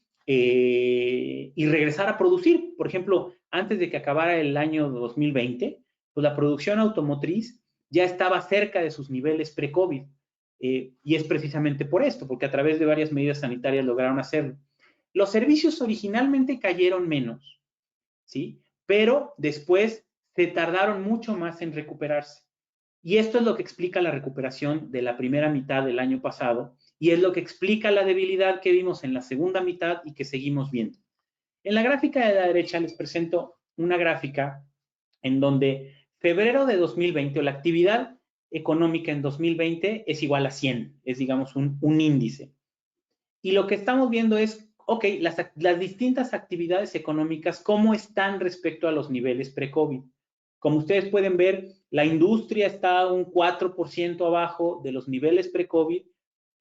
regresar a producir. Por ejemplo, antes de que acabara el año 2020, pues la producción automotriz ya estaba cerca de sus niveles pre-COVID. Y es precisamente por esto, porque a través de varias medidas sanitarias lograron hacerlo. Los servicios originalmente cayeron menos, ¿sí? Pero después se tardaron mucho más en recuperarse. Y esto es lo que explica la recuperación de la primera mitad del año pasado y es lo que explica la debilidad que vimos en la segunda mitad y que seguimos viendo. En la gráfica de la derecha les presento una gráfica en donde febrero de 2020 o la actividad económica en 2020 es igual a 100, es digamos un índice. Y lo que estamos viendo es, ok, las distintas actividades económicas, ¿cómo están respecto a los niveles pre-COVID? Como ustedes pueden ver, la industria está un 4% abajo de los niveles pre-COVID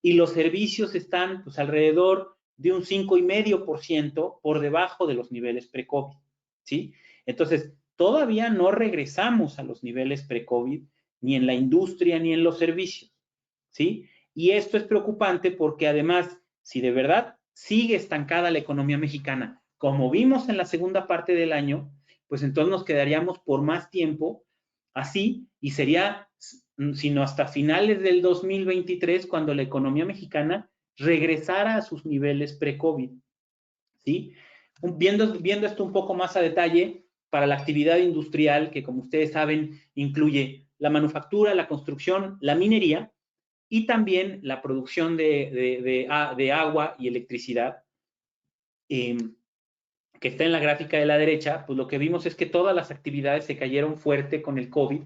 y los servicios están pues alrededor de un 5,5% por debajo de los niveles pre-COVID, ¿sí? Entonces, todavía no regresamos a los niveles pre-COVID, ni en la industria ni en los servicios, ¿sí? Y esto es preocupante porque además, si de verdad sigue estancada la economía mexicana, como vimos en la segunda parte del año, pues entonces nos quedaríamos por más tiempo así y sería, sino hasta finales del 2023, cuando la economía mexicana regresara a sus niveles pre-COVID, ¿sí? Viendo esto un poco más a detalle, para la actividad industrial, que como ustedes saben, incluye la manufactura, la construcción, la minería y también la producción de agua y electricidad, que está en la gráfica de la derecha, pues lo que vimos es que todas las actividades se cayeron fuerte con el COVID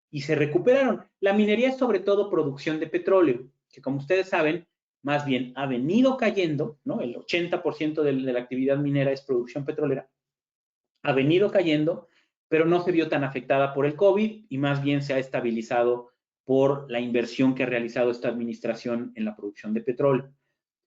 y se recuperaron. La minería es sobre todo producción de petróleo, que como ustedes saben, más bien ha venido cayendo, ¿no? El 80% de la actividad minera es producción petrolera, ha venido cayendo, pero no se vio tan afectada por el COVID y más bien se ha estabilizado por la inversión que ha realizado esta administración en la producción de petróleo.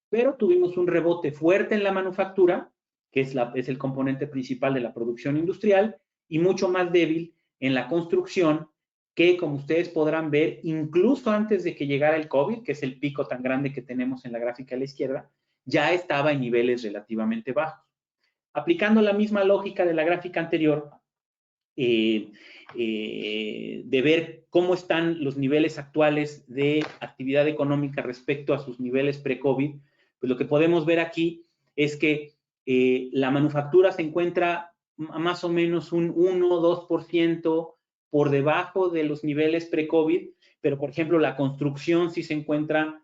Pero tuvimos un rebote fuerte en la manufactura, que es el componente principal de la producción industrial, y mucho más débil en la construcción, que como ustedes podrán ver, incluso antes de que llegara el COVID, que es el pico tan grande que tenemos en la gráfica a la izquierda, ya estaba en niveles relativamente bajos. Aplicando la misma lógica de la gráfica anterior, de ver cómo están los niveles actuales de actividad económica respecto a sus niveles pre-COVID, pues lo que podemos ver aquí es que la manufactura se encuentra a más o menos un 1 o 2% por debajo de los niveles pre-COVID, pero por ejemplo la construcción sí se encuentra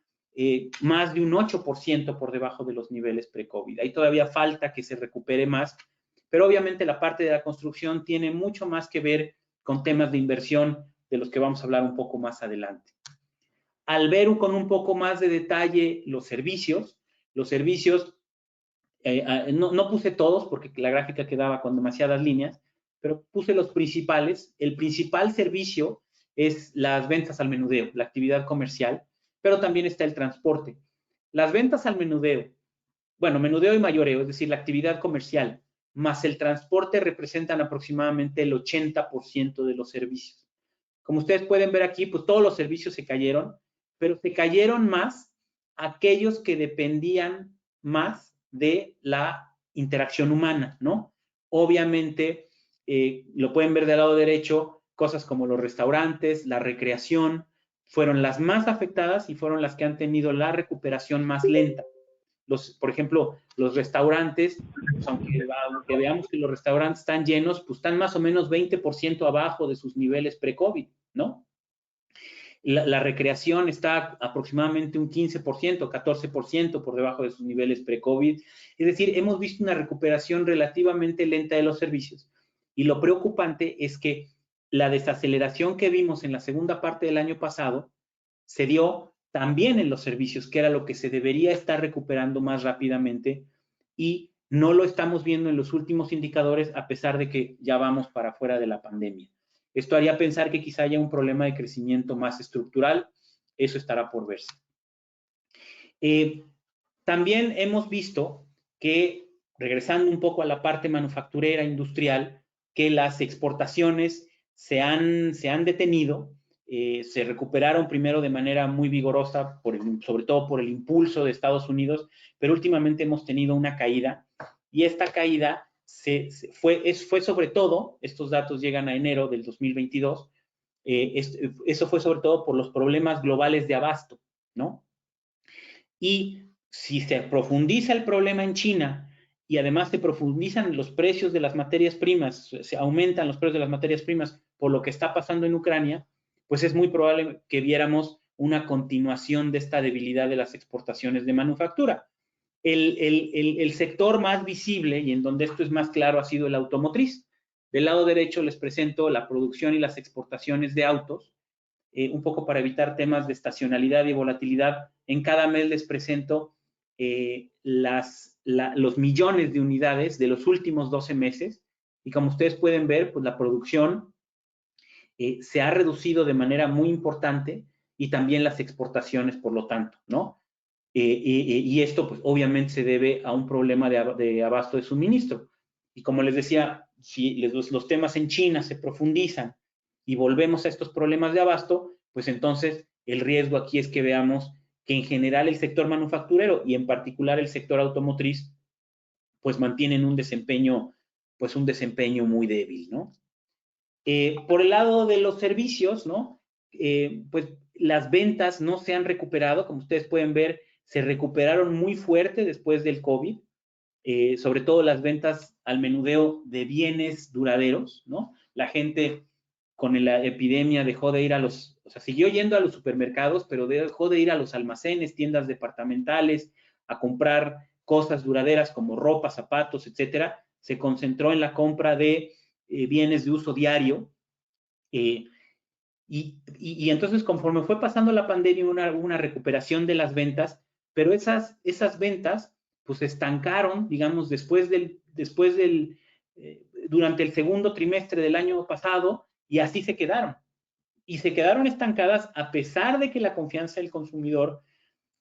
más de un 8% por debajo de los niveles pre-COVID. Ahí todavía falta que se recupere más, pero obviamente la parte de la construcción tiene mucho más que ver con temas de inversión, de los que vamos a hablar un poco más adelante. Al ver con un poco más de detalle los servicios no puse todos porque la gráfica quedaba con demasiadas líneas, pero puse los principales. El principal servicio es las ventas al menudeo, la actividad comercial, pero también está el transporte. Las ventas al menudeo, bueno, menudeo y mayoreo, es decir, la actividad comercial, más el transporte representan aproximadamente el 80% de los servicios. Como ustedes pueden ver aquí, pues todos los servicios se cayeron, pero se cayeron más aquellos que dependían más de la interacción humana, ¿no? Obviamente, lo pueden ver del lado derecho, cosas como los restaurantes, la recreación, fueron las más afectadas y fueron las que han tenido la recuperación más lenta. Por ejemplo, los restaurantes, pues aunque veamos que los restaurantes están llenos, pues están más o menos 20% abajo de sus niveles pre-COVID, ¿no? La recreación está aproximadamente un 15%, 14% por debajo de sus niveles pre-COVID. Es decir, hemos visto una recuperación relativamente lenta de los servicios. Y lo preocupante es que la desaceleración que vimos en la segunda parte del año pasado se dio también en los servicios, que era lo que se debería estar recuperando más rápidamente, y no lo estamos viendo en los últimos indicadores, a pesar de que ya vamos para fuera de la pandemia. Esto haría pensar que quizá haya un problema de crecimiento más estructural. Eso estará por verse. También hemos visto que, regresando un poco a la parte manufacturera industrial, que las exportaciones se han detenido. Se recuperaron primero de manera muy vigorosa, sobre todo por el impulso de Estados Unidos, pero últimamente hemos tenido una caída, y esta caída fue sobre todo, estos datos llegan a enero del 2022, eso fue sobre todo por los problemas globales de abasto, ¿no? Y si se profundiza el problema en China y además se profundizan los precios de las materias primas, se aumentan los precios de las materias primas por lo que está pasando en Ucrania, pues es muy probable que viéramos una continuación de esta debilidad de las exportaciones de manufactura. El sector más visible y en donde esto es más claro ha sido el automotriz. Del lado derecho les presento la producción y las exportaciones de autos, un poco para evitar temas de estacionalidad y volatilidad. En cada mes les presento los millones de unidades de los últimos 12 meses, y como ustedes pueden ver, pues la producción se ha reducido de manera muy importante, y también las exportaciones, por lo tanto, ¿no? y esto pues obviamente se debe a un problema de abasto de suministro. Y como les decía, si los temas en China se profundizan y volvemos a estos problemas de abasto, pues entonces el riesgo aquí es que veamos que en general el sector manufacturero y en particular el sector automotriz, pues mantienen un desempeño muy débil, ¿no? Por el lado de los servicios, ¿no? Pues las ventas no se han recuperado, como ustedes pueden ver, se recuperaron muy fuerte después del COVID, sobre todo las ventas al menudeo de bienes duraderos, ¿no? La gente con la epidemia dejó de ir o sea, siguió yendo a los supermercados, pero dejó de ir a los almacenes, tiendas departamentales, a comprar cosas duraderas como ropa, zapatos, etcétera. Se concentró en la compra de bienes de uso diario. Y entonces, conforme fue pasando la pandemia, hubo una recuperación de las ventas, pero esas ventas pues se estancaron, digamos, durante el segundo trimestre del año pasado, y así se quedaron. Y se quedaron estancadas a pesar de que la confianza del consumidor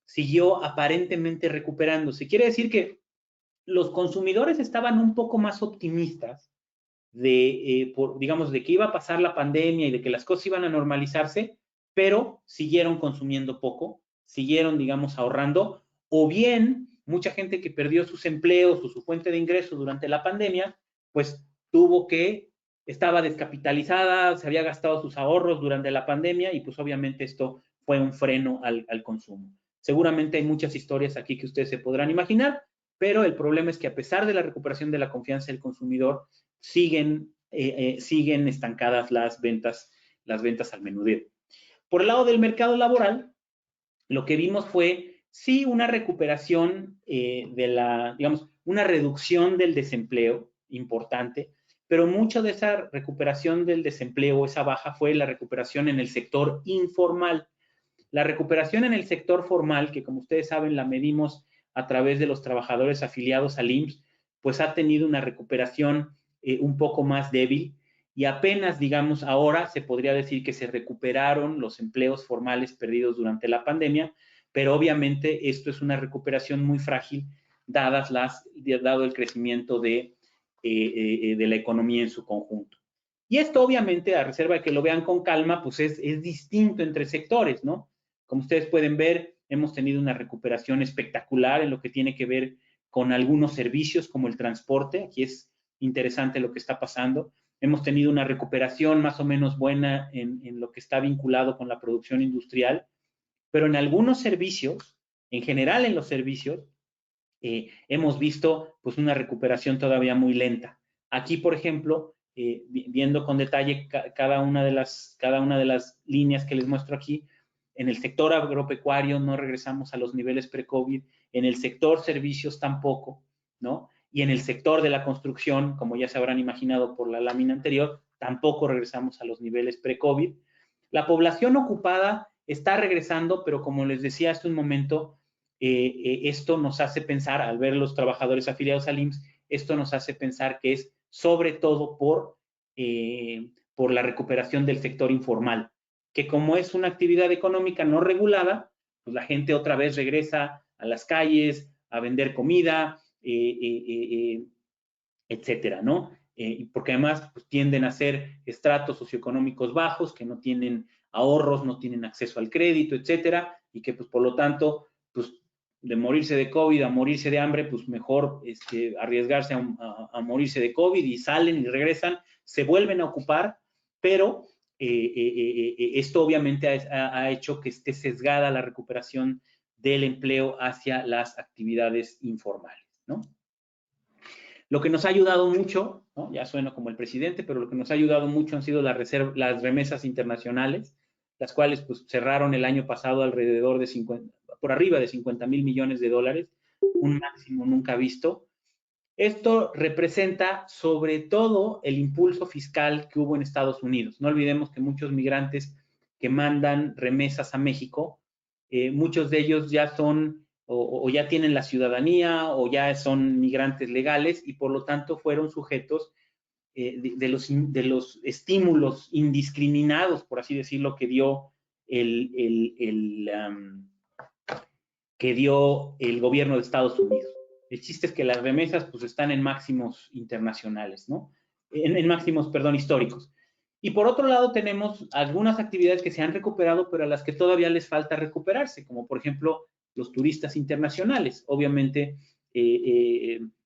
siguió aparentemente recuperándose. Quiere decir que los consumidores estaban un poco más optimistas digamos, de que iba a pasar la pandemia y de que las cosas iban a normalizarse, pero siguieron consumiendo poco, siguieron, digamos, ahorrando, o bien mucha gente que perdió sus empleos o su fuente de ingreso durante la pandemia, pues estaba descapitalizada, se había gastado sus ahorros durante la pandemia y pues obviamente esto fue un freno al consumo. Seguramente hay muchas historias aquí que ustedes se podrán imaginar, pero el problema es que a pesar de la recuperación de la confianza del consumidor, siguen estancadas las ventas al menudeo. Por el lado del mercado laboral, lo que vimos fue, sí, una recuperación digamos, una reducción del desempleo importante, pero mucho de esa recuperación del desempleo, esa baja, fue la recuperación en el sector informal. La recuperación en el sector formal, que como ustedes saben la medimos a través de los trabajadores afiliados al IMSS, pues ha tenido una recuperación un poco más débil y apenas, digamos, ahora se podría decir que se recuperaron los empleos formales perdidos durante la pandemia, pero obviamente esto es una recuperación muy frágil dado el crecimiento de la economía en su conjunto. Y esto obviamente, a reserva de que lo vean con calma, pues es distinto entre sectores, ¿no? Como ustedes pueden ver, hemos tenido una recuperación espectacular en lo que tiene que ver con algunos servicios como el transporte. Aquí es interesante lo que está pasando. Hemos tenido una recuperación más o menos buena en lo que está vinculado con la producción industrial, pero en algunos servicios, en general en los servicios, hemos visto pues una recuperación todavía muy lenta. Aquí, por ejemplo, viendo con detalle cada una de las líneas que les muestro aquí, en el sector agropecuario no regresamos a los niveles pre-COVID, en el sector servicios tampoco, ¿no? Y en el sector de la construcción, como ya se habrán imaginado por la lámina anterior, tampoco regresamos a los niveles pre-COVID. La población ocupada está regresando, pero como les decía hace un momento, esto nos hace pensar, al ver los trabajadores afiliados al IMSS, esto nos hace pensar que es sobre todo por la recuperación del sector informal, que como es una actividad económica no regulada, pues la gente otra vez regresa a las calles a vender comida, etcétera, ¿no? Porque además pues, tienden a ser estratos socioeconómicos bajos, que no tienen ahorros, no tienen acceso al crédito, etcétera, y que pues por lo tanto, pues de morirse de COVID a morirse de hambre, pues mejor arriesgarse a morirse de COVID y salen y regresan, se vuelven a ocupar, pero esto obviamente ha hecho que esté sesgada la recuperación del empleo hacia las actividades informales, ¿no? Lo que nos ha ayudado mucho, ¿no? Ya sueno como el presidente, pero lo que nos ha ayudado mucho han sido las remesas internacionales, las cuales pues, cerraron el año pasado alrededor de por arriba de 50,000 millones de dólares, un máximo nunca visto. Esto representa sobre todo el impulso fiscal que hubo en Estados Unidos. No olvidemos que muchos migrantes que mandan remesas a México, muchos de ellos ya son o ya tienen la ciudadanía o ya son migrantes legales y por lo tanto fueron sujetos de los estímulos indiscriminados, por así decirlo, que dio que dio el gobierno de Estados Unidos. El chiste es que las remesas pues están en máximos internacionales, ¿no? En máximos, perdón, históricos. Y por otro lado tenemos algunas actividades que se han recuperado, pero a las que todavía les falta recuperarse, como por ejemplo los turistas internacionales. Obviamente,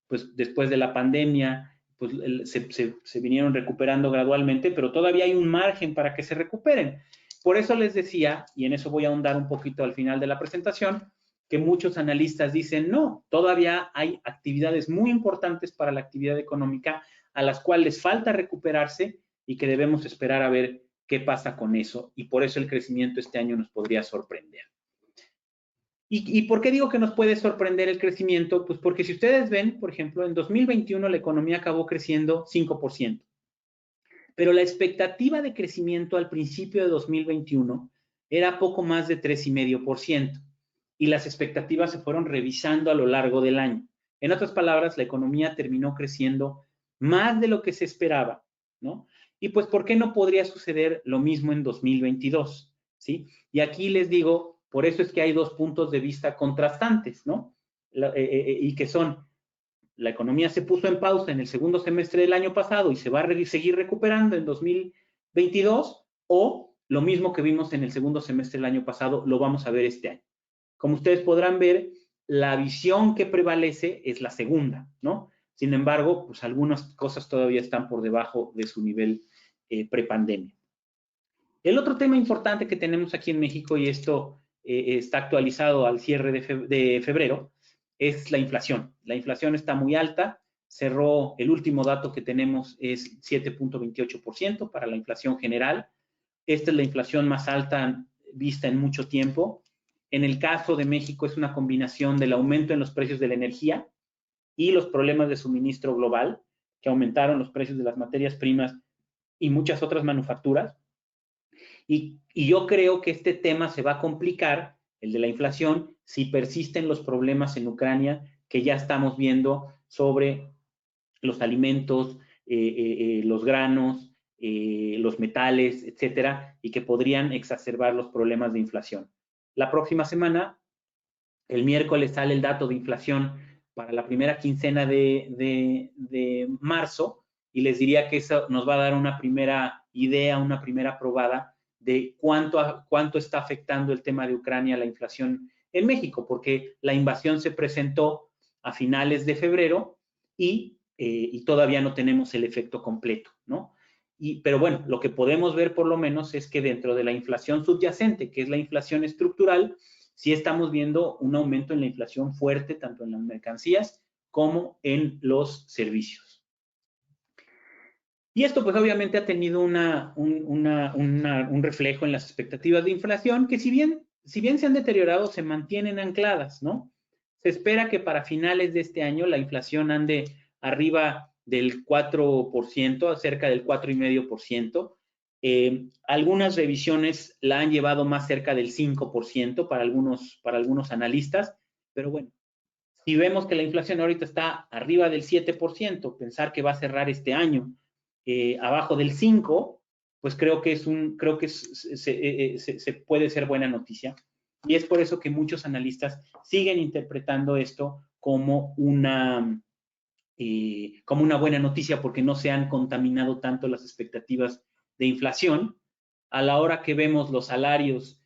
pues después de la pandemia, pues se vinieron recuperando gradualmente, pero todavía hay un margen para que se recuperen. Por eso les decía, y en eso voy a ahondar un poquito al final de la presentación, que muchos analistas dicen, no, todavía hay actividades muy importantes para la actividad económica a las cuales les falta recuperarse y que debemos esperar a ver qué pasa con eso. Y por eso el crecimiento este año nos podría sorprender. ¿Y por qué digo que nos puede sorprender el crecimiento? Pues porque si ustedes ven, por ejemplo, en 2021 la economía acabó creciendo 5%. Pero la expectativa de crecimiento al principio de 2021 era poco más de 3,5%. Y las expectativas se fueron revisando a lo largo del año. En otras palabras, la economía terminó creciendo más de lo que se esperaba, ¿no? Y pues, ¿por qué no podría suceder lo mismo en 2022? ¿Sí? Y aquí les digo, por eso es que hay dos puntos de vista contrastantes, ¿no? Y que son, la economía se puso en pausa en el segundo semestre del año pasado y se va a seguir recuperando en 2022, o lo mismo que vimos en el segundo semestre del año pasado, lo vamos a ver este año. Como ustedes podrán ver, la visión que prevalece es la segunda, ¿no? Sin embargo, pues algunas cosas todavía están por debajo de su nivel prepandemia. El otro tema importante que tenemos aquí en México, y esto está actualizado al cierre de febrero, es la inflación. La inflación está muy alta, cerró, el último dato que tenemos es 7,28% para la inflación general. Esta es la inflación más alta vista en mucho tiempo. En el caso de México es una combinación del aumento en los precios de la energía y los problemas de suministro global, que aumentaron los precios de las materias primas y muchas otras manufacturas. Y yo creo que este tema se va a complicar, el de la inflación, si persisten los problemas en Ucrania que ya estamos viendo sobre los alimentos, los granos, los metales, etcétera, y que podrían exacerbar los problemas de inflación. La próxima semana, el miércoles, sale el dato de inflación para la primera quincena de marzo, y les diría que eso nos va a dar una primera idea, una primera probada de cuánto está afectando el tema de Ucrania a la inflación en México, porque la invasión se presentó a finales de febrero y todavía no tenemos el efecto completo, ¿no? Pero bueno, lo que podemos ver por lo menos es que dentro de la inflación subyacente, que es la inflación estructural, sí estamos viendo un aumento en la inflación fuerte, tanto en las mercancías como en los servicios. Y esto pues obviamente ha tenido un reflejo en las expectativas de inflación que si bien se han deteriorado, se mantienen ancladas, ¿no? Se espera que para finales de este año la inflación ande arriba del 4%, cerca del 4,5%. Algunas revisiones la han llevado más cerca del 5% para algunos analistas, pero bueno, si vemos que la inflación ahorita está arriba del 7%, pensar que va a cerrar este año abajo del 5%, pues creo que se puede ser buena noticia. Y es por eso que muchos analistas siguen interpretando esto como una buena noticia, porque no se han contaminado tanto las expectativas de inflación. A la hora que vemos los salarios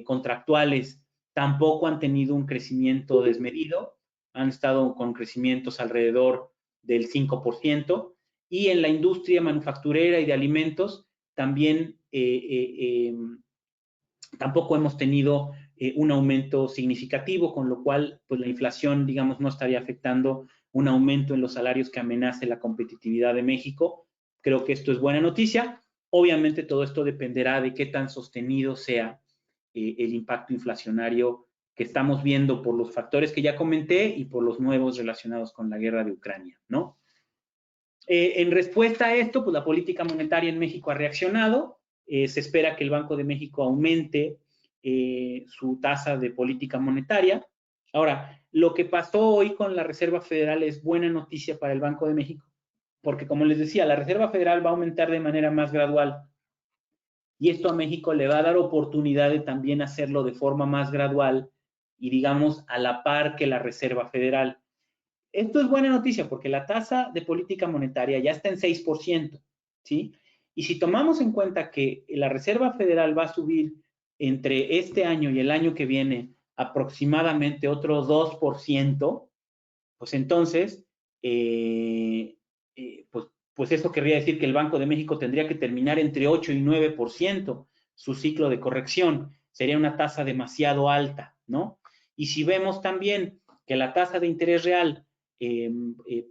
contractuales, tampoco han tenido un crecimiento desmedido, han estado con crecimientos alrededor del 5%, y en la industria manufacturera y de alimentos también tampoco hemos tenido un aumento significativo, con lo cual pues la inflación, digamos, no estaría afectando un aumento en los salarios que amenace la competitividad de México. Creo que esto es buena noticia. Obviamente todo esto dependerá de qué tan sostenido sea el impacto inflacionario que estamos viendo por los factores que ya comenté y por los nuevos relacionados con la guerra de Ucrania, ¿no? En respuesta a esto, pues la política monetaria en México ha reaccionado. Se espera que el Banco de México aumente su tasa de política monetaria. Ahora, lo que pasó hoy con la Reserva Federal es buena noticia para el Banco de México, porque como les decía, la Reserva Federal va a aumentar de manera más gradual, y esto a México le va a dar oportunidad de también hacerlo de forma más gradual y digamos a la par que la Reserva Federal. Esto es buena noticia porque la tasa de política monetaria ya está en 6%, ¿sí? Y si tomamos en cuenta que la Reserva Federal va a subir entre este año y el año que viene aproximadamente otro 2%, pues entonces, pues eso querría decir que el Banco de México tendría que terminar entre 8 y 9% su ciclo de corrección. Sería una tasa demasiado alta, ¿no? Y si vemos también que la tasa de interés real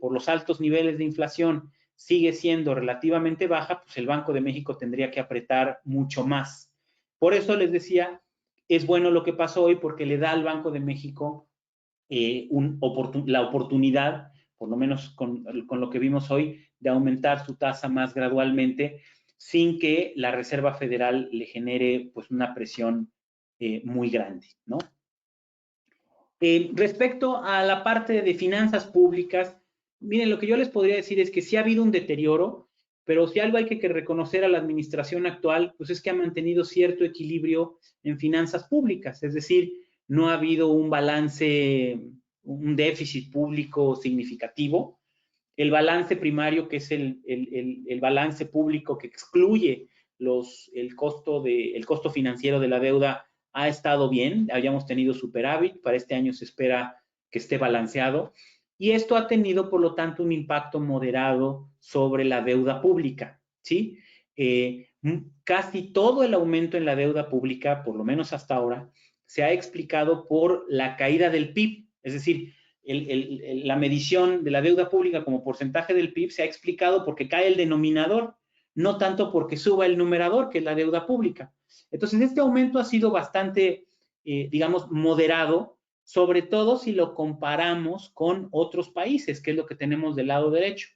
por los altos niveles de inflación sigue siendo relativamente baja, pues el Banco de México tendría que apretar mucho más. Por eso les decía, es bueno lo que pasó hoy porque le da al Banco de México la oportunidad, por lo menos con lo que vimos hoy, de aumentar su tasa más gradualmente sin que la Reserva Federal le genere pues una presión muy grande, ¿no? Respecto a la parte de finanzas públicas, miren, lo que yo les podría decir es que sí ha habido un deterioro, pero si algo hay que reconocer a la administración actual, pues es que ha mantenido cierto equilibrio en finanzas públicas, es decir, no ha habido un balance, un déficit público significativo. El balance primario, que es el balance público que excluye el costo financiero de la deuda, ha estado bien, habíamos tenido superávit, para este año se espera que esté balanceado, y esto ha tenido, por lo tanto, un impacto moderado sobre la deuda pública, ¿sí? Casi todo el aumento en la deuda pública, por lo menos hasta ahora, se ha explicado por la caída del PIB, es decir, la medición de la deuda pública como porcentaje del PIB se ha explicado porque cae el denominador, no tanto porque suba el numerador, que es la deuda pública. Entonces, este aumento ha sido bastante, digamos, moderado, sobre todo si lo comparamos con otros países, que es lo que tenemos del lado derecho.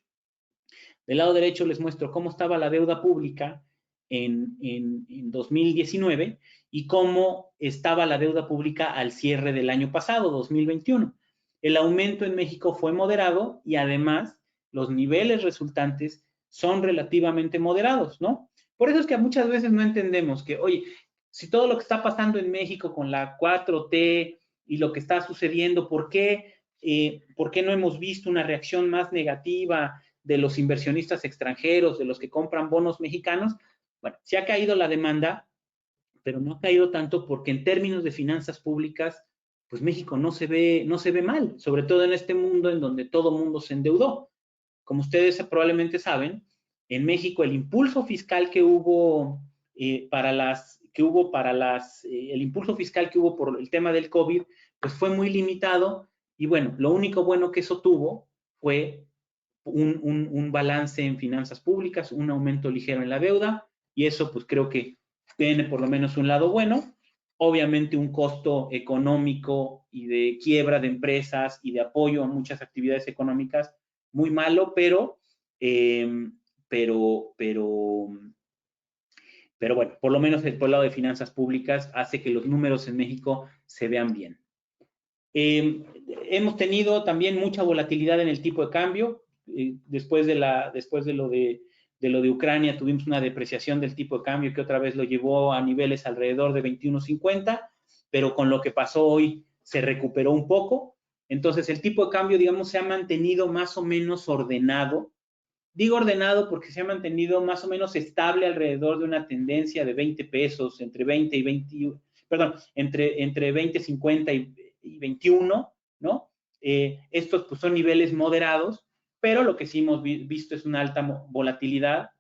Del lado derecho les muestro cómo estaba la deuda pública en 2019 y cómo estaba la deuda pública al cierre del año pasado, 2021. El aumento en México fue moderado y además los niveles resultantes son relativamente moderados, ¿no? Por eso es que muchas veces no entendemos que, oye, si todo lo que está pasando en México con la 4T y lo que está sucediendo, ¿por qué no hemos visto una reacción más negativa de los inversionistas extranjeros, de los que compran bonos mexicanos? Bueno, sí ha caído la demanda, pero no ha caído tanto porque en términos de finanzas públicas, pues México no se ve mal, sobre todo en este mundo en donde todo mundo se endeudó. Como ustedes probablemente saben, en México el impulso fiscal que hubo el impulso fiscal que hubo por el tema del COVID, pues fue muy limitado y bueno, lo único bueno que eso tuvo fue un balance en finanzas públicas, un aumento ligero en la deuda, y eso pues creo que tiene por lo menos un lado bueno. Obviamente un costo económico y de quiebra de empresas y de apoyo a muchas actividades económicas muy malo, pero bueno, por lo menos por el lado de finanzas públicas hace que los números en México se vean bien. Hemos tenido también mucha volatilidad en el tipo de cambio. Después de lo de Ucrania tuvimos una depreciación del tipo de cambio que otra vez lo llevó a niveles alrededor de 21.50, pero con lo que pasó hoy se recuperó un poco. Entonces el tipo de cambio, digamos, se ha mantenido más o menos ordenado. Digo ordenado porque se ha mantenido más o menos estable alrededor de una tendencia de 20 pesos, entre 20 y 21, perdón, entre 20.50 y 21, ¿no? Estos pues son niveles moderados, pero lo que sí hemos visto es una alta volatilidad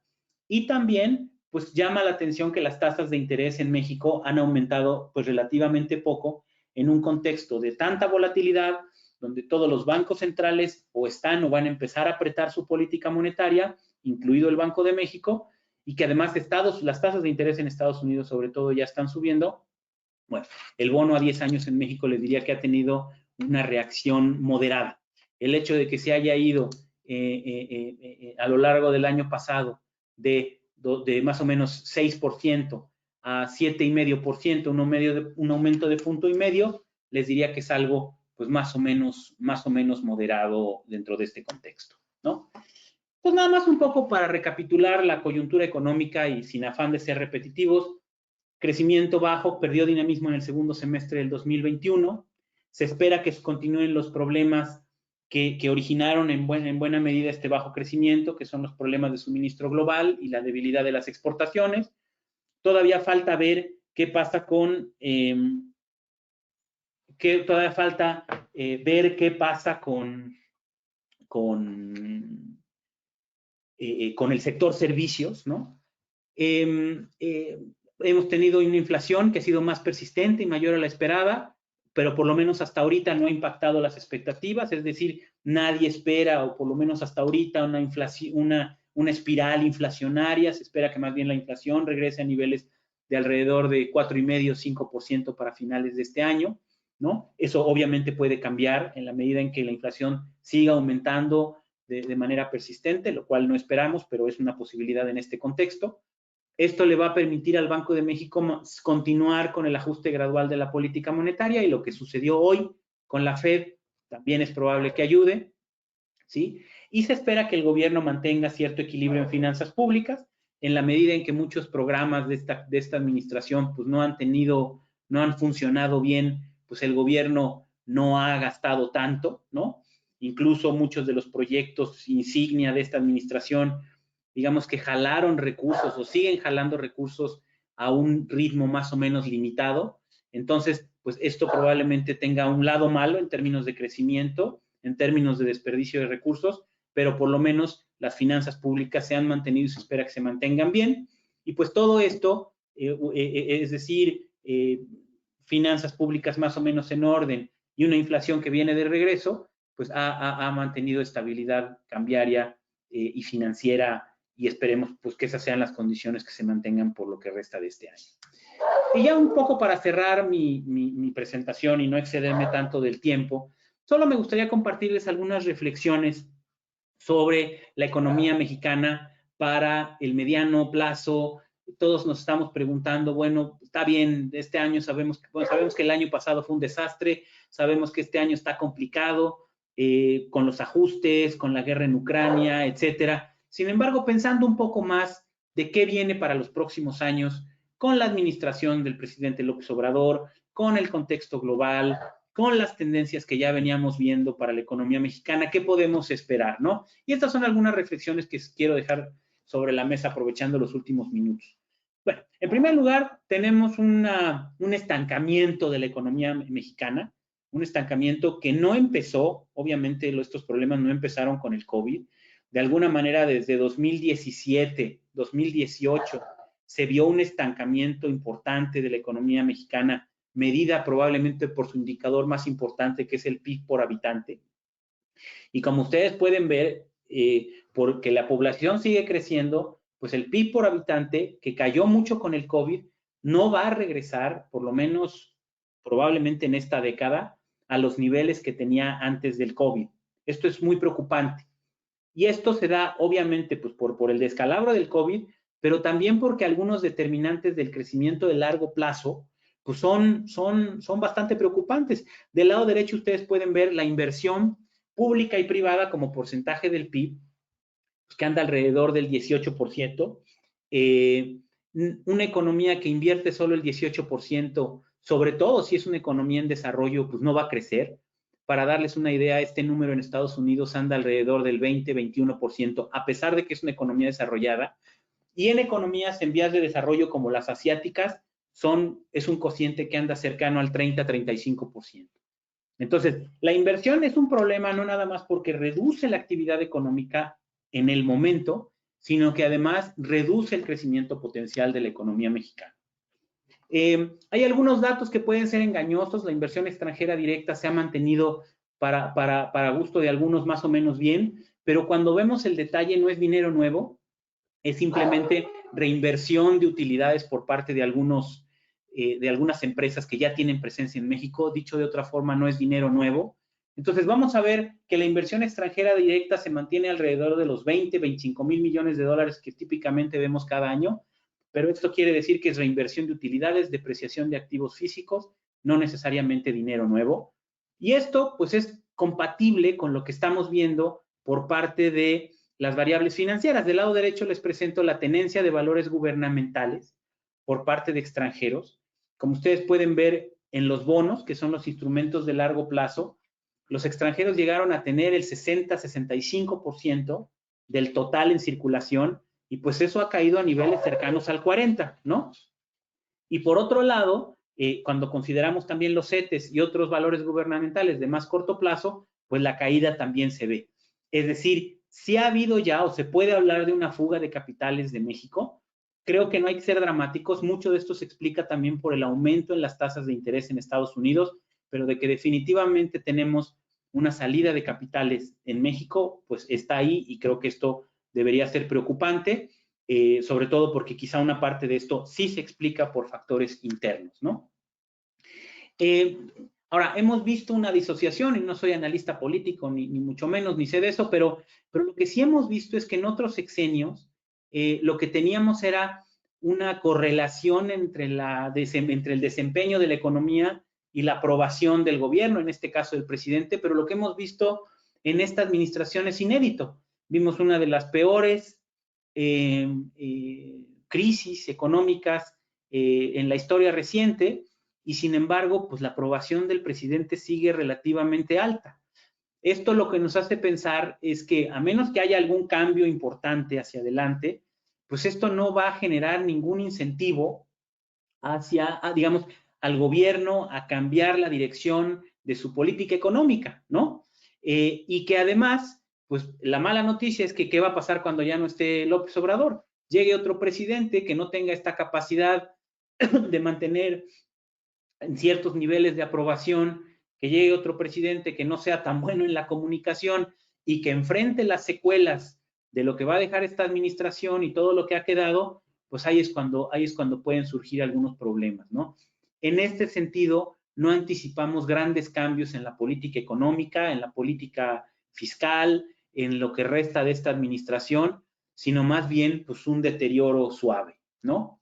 y también pues llama la atención que las tasas de interés en México han aumentado pues relativamente poco en un contexto de tanta volatilidad, donde todos los bancos centrales o están o van a empezar a apretar su política monetaria, incluido el Banco de México, y que además las tasas de interés en Estados Unidos sobre todo ya están subiendo. Bueno, el bono a 10 años en México les diría que ha tenido una reacción moderada. El hecho de que se haya ido a lo largo del año pasado de más o menos 6% a 7,5%, un aumento de 1,5%, les diría que es algo pues más o menos moderado dentro de este contexto, ¿no? Pues nada más un poco para recapitular la coyuntura económica y sin afán de ser repetitivos. Crecimiento bajo, perdió dinamismo en el segundo semestre del 2021. Se espera que continúen los problemas que originaron en buena medida este bajo crecimiento, que son los problemas de suministro global y la debilidad de las exportaciones. Todavía falta ver qué pasa con el sector servicios, ¿no? Hemos tenido una inflación que ha sido más persistente y mayor a la esperada, pero por lo menos hasta ahorita no ha impactado las expectativas, es decir, nadie espera, o por lo menos hasta ahorita, una espiral inflacionaria. Se espera que más bien la inflación regrese a niveles de alrededor de 4,5–5% para finales de este año, ¿no? Eso obviamente puede cambiar en la medida en que la inflación siga aumentando de manera persistente, lo cual no esperamos, pero es una posibilidad en este contexto. Esto le va a permitir al Banco de México continuar con el ajuste gradual de la política monetaria, y lo que sucedió hoy con la Fed también es probable que ayude, ¿sí? Y se espera que el gobierno mantenga cierto equilibrio en finanzas públicas, en la medida en que muchos programas de esta administración pues no han funcionado bien, pues el gobierno no ha gastado tanto, ¿no? Incluso muchos de los proyectos insignia de esta administración, digamos que jalaron recursos o siguen jalando recursos a un ritmo más o menos limitado. Entonces, pues esto probablemente tenga un lado malo en términos de crecimiento, en términos de desperdicio de recursos, pero por lo menos las finanzas públicas se han mantenido y se espera que se mantengan bien. Y pues todo esto, es decir, finanzas públicas más o menos en orden y una inflación que viene de regreso, pues ha mantenido estabilidad cambiaria y financiera, y esperemos pues que esas sean las condiciones que se mantengan por lo que resta de este año. Y ya un poco para cerrar mi presentación y no excederme tanto del tiempo, solo me gustaría compartirles algunas reflexiones sobre la economía mexicana para el mediano plazo. Todos nos estamos preguntando, bueno, está bien, este año sabemos que el año pasado fue un desastre, sabemos que este año está complicado, con los ajustes, con la guerra en Ucrania, etcétera. Sin embargo, pensando un poco más de qué viene para los próximos años, con la administración del presidente López Obrador, con el contexto global, con las tendencias que ya veníamos viendo para la economía mexicana, ¿qué podemos esperar, no? Y estas son algunas reflexiones que quiero dejar sobre la mesa aprovechando los últimos minutos. Bueno, en primer lugar, tenemos un estancamiento de la economía mexicana, un estancamiento que no empezó, obviamente estos problemas no empezaron con el COVID. De alguna manera, desde 2017, 2018, se vio un estancamiento importante de la economía mexicana, medida probablemente por su indicador más importante, que es el PIB por habitante. Y como ustedes pueden ver, porque la población sigue creciendo, pues el PIB por habitante, que cayó mucho con el COVID, no va a regresar, por lo menos probablemente en esta década, a los niveles que tenía antes del COVID. Esto es muy preocupante. Y esto se da, obviamente, pues por el descalabro del COVID, pero también porque algunos determinantes del crecimiento de largo plazo, pues son bastante preocupantes. Del lado derecho ustedes pueden ver la inversión pública y privada como porcentaje del PIB, pues que anda alrededor del 18%. Una economía que invierte solo el 18%, sobre todo si es una economía en desarrollo, pues no va a crecer. Para darles una idea, este número en Estados Unidos anda alrededor del 20–21%, a pesar de que es una economía desarrollada. Y en economías en vías de desarrollo como las asiáticas, es un cociente que anda cercano al 30–35%. Entonces, la inversión es un problema no nada más porque reduce la actividad económica en el momento, sino que además reduce el crecimiento potencial de la economía mexicana. Hay algunos datos que pueden ser engañosos. La inversión extranjera directa se ha mantenido para gusto de algunos más o menos bien, pero cuando vemos el detalle no es dinero nuevo, es simplemente reinversión de utilidades por parte de algunas empresas que ya tienen presencia en México. Dicho de otra forma, no es dinero nuevo. Entonces vamos a ver que la inversión extranjera directa se mantiene alrededor de los 25 mil millones de dólares que típicamente vemos cada año, pero esto quiere decir que es reinversión de utilidades, depreciación de activos físicos, no necesariamente dinero nuevo. Y esto pues es compatible con lo que estamos viendo por parte de las variables financieras. Del lado derecho les presento la tenencia de valores gubernamentales por parte de extranjeros. Como ustedes pueden ver, en los bonos, que son los instrumentos de largo plazo, los extranjeros llegaron a tener el 60-65% del total en circulación, y pues eso ha caído a niveles cercanos al 40%, ¿no? Y por otro lado, cuando consideramos también los CETES y otros valores gubernamentales de más corto plazo, pues la caída también se ve. Es decir, si ha habido ya o se puede hablar de una fuga de capitales de México. Creo que no hay que ser dramáticos. Mucho de esto se explica también por el aumento en las tasas de interés en Estados Unidos, pero de que definitivamente tenemos una salida de capitales en México, pues está ahí, y creo que esto debería ser preocupante, sobre todo porque quizá una parte de esto sí se explica por factores internos, ¿no? Ahora, hemos visto una disociación, y no soy analista político, ni mucho menos, ni sé de eso, pero lo que sí hemos visto es que en otros sexenios lo que teníamos era una correlación entre el desempeño de la economía y la aprobación del gobierno, en este caso del presidente, pero lo que hemos visto en esta administración es inédito. Vimos una de las peores crisis económicas en la historia reciente, y sin embargo, pues la aprobación del presidente sigue relativamente alta. Esto lo que nos hace pensar es que, a menos que haya algún cambio importante hacia adelante, pues esto no va a generar ningún incentivo hacia, digamos, al gobierno a cambiar la dirección de su política económica, ¿no? Y que además, pues la mala noticia es que ¿qué va a pasar cuando ya no esté López Obrador? Llegue otro presidente que no tenga esta capacidad de mantener en ciertos niveles de aprobación, que llegue otro presidente que no sea tan bueno en la comunicación y que enfrente las secuelas de lo que va a dejar esta administración y todo lo que ha quedado, pues ahí es cuando pueden surgir algunos problemas, ¿no? En este sentido, no anticipamos grandes cambios en la política económica, en la política fiscal, en lo que resta de esta administración, sino más bien pues un deterioro suave, ¿no?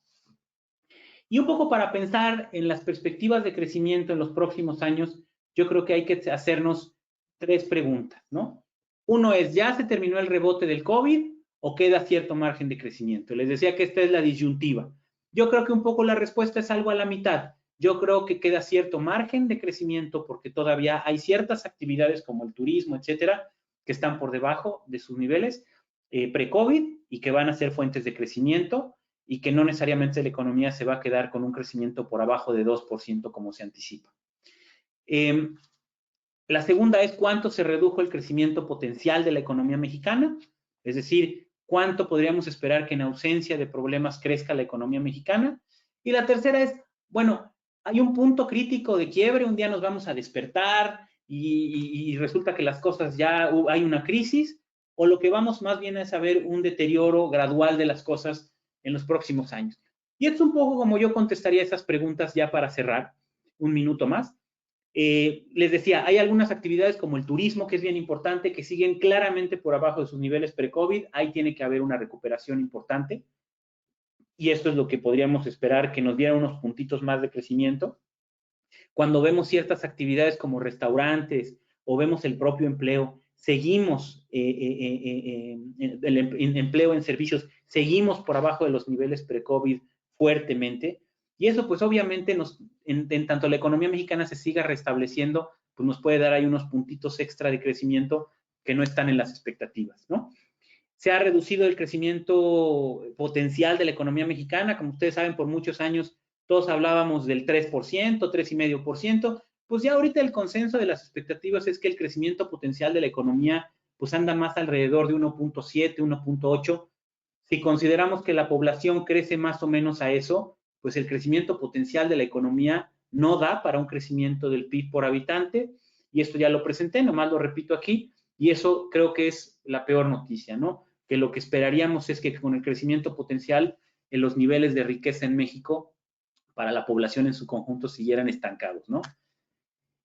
Y un poco para pensar en las perspectivas de crecimiento en los próximos años, yo creo que hay que hacernos 3 preguntas, ¿no? Uno es, ¿ya se terminó el rebote del COVID o queda cierto margen de crecimiento? Les decía que esta es la disyuntiva. Yo creo que un poco la respuesta es algo a la mitad. Yo creo que queda cierto margen de crecimiento porque todavía hay ciertas actividades como el turismo, etcétera, que están por debajo de sus niveles pre-COVID y que van a ser fuentes de crecimiento, y que no necesariamente la economía se va a quedar con un crecimiento por abajo de 2% como se anticipa. La segunda es cuánto se redujo el crecimiento potencial de la economía mexicana, es decir, cuánto podríamos esperar que en ausencia de problemas crezca la economía mexicana. Y la tercera es, bueno, hay un punto crítico de quiebre, un día nos vamos a despertar y resulta que las cosas ya hay una crisis, o lo que vamos más bien es a ver un deterioro gradual de las cosas en los próximos años. Y es un poco como yo contestaría esas preguntas ya para cerrar, un minuto más. Les decía, hay algunas actividades como el turismo, que es bien importante, que siguen claramente por abajo de sus niveles pre-COVID. Ahí tiene que haber una recuperación importante. Y esto es lo que podríamos esperar, que nos diera unos puntitos más de crecimiento. Cuando vemos ciertas actividades como restaurantes o vemos el propio empleo, seguimos el empleo en servicios, seguimos por abajo de los niveles pre-COVID fuertemente, y eso pues obviamente en tanto la economía mexicana se siga restableciendo, pues nos puede dar ahí unos puntitos extra de crecimiento que no están en las expectativas, ¿no? Se ha reducido el crecimiento potencial de la economía mexicana, como ustedes saben, por muchos años todos hablábamos del 3%, 3,5%, pues ya ahorita el consenso de las expectativas es que el crecimiento potencial de la economía pues anda más alrededor de 1,7, 1,8. Si consideramos que la población crece más o menos a eso, pues el crecimiento potencial de la economía no da para un crecimiento del PIB por habitante, y esto ya lo presenté, nomás lo repito aquí, y eso creo que es la peor noticia, ¿no? Que lo que esperaríamos es que con el crecimiento potencial en los niveles de riqueza en México para la población en su conjunto siguieran estancados, ¿no?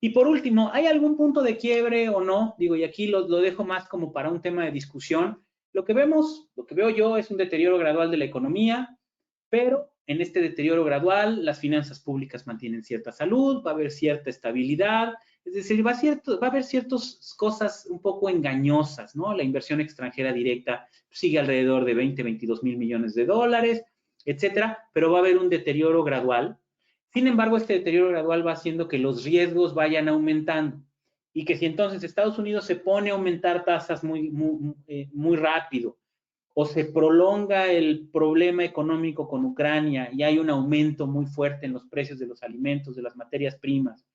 Y por último, ¿hay algún punto de quiebre o no? Digo, y aquí lo dejo más como para un tema de discusión. Lo que veo yo es un deterioro gradual de la economía, pero en este deterioro gradual las finanzas públicas mantienen cierta salud, va a haber cierta estabilidad, es decir, va a haber ciertas cosas un poco engañosas, ¿no? La inversión extranjera directa sigue alrededor de 20, 22 mil millones de dólares, etcétera, pero va a haber un deterioro gradual. Sin embargo, este deterioro gradual va haciendo que los riesgos vayan aumentando y que si entonces Estados Unidos se pone a aumentar tasas muy rápido o se prolonga el problema económico con Ucrania y hay un aumento muy fuerte en los precios de los alimentos, de las materias primas,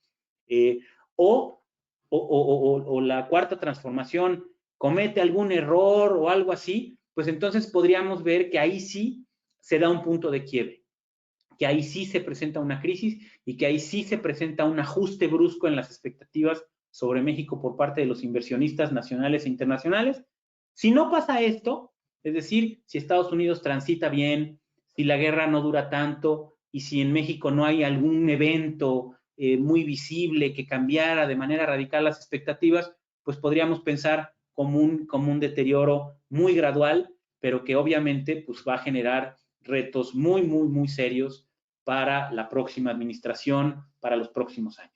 eh, o, o la cuarta transformación comete algún error o algo así, pues entonces podríamos ver que ahí sí se da un punto de quiebre, que ahí sí se presenta una crisis y que ahí sí se presenta un ajuste brusco en las expectativas sobre México por parte de los inversionistas nacionales e internacionales. Si no pasa esto, es decir, si Estados Unidos transita bien, si la guerra no dura tanto y si en México no hay algún evento muy visible que cambiara de manera radical las expectativas, pues podríamos pensar como un deterioro muy gradual, pero que obviamente pues, va a generar retos muy serios para la próxima administración, para los próximos años.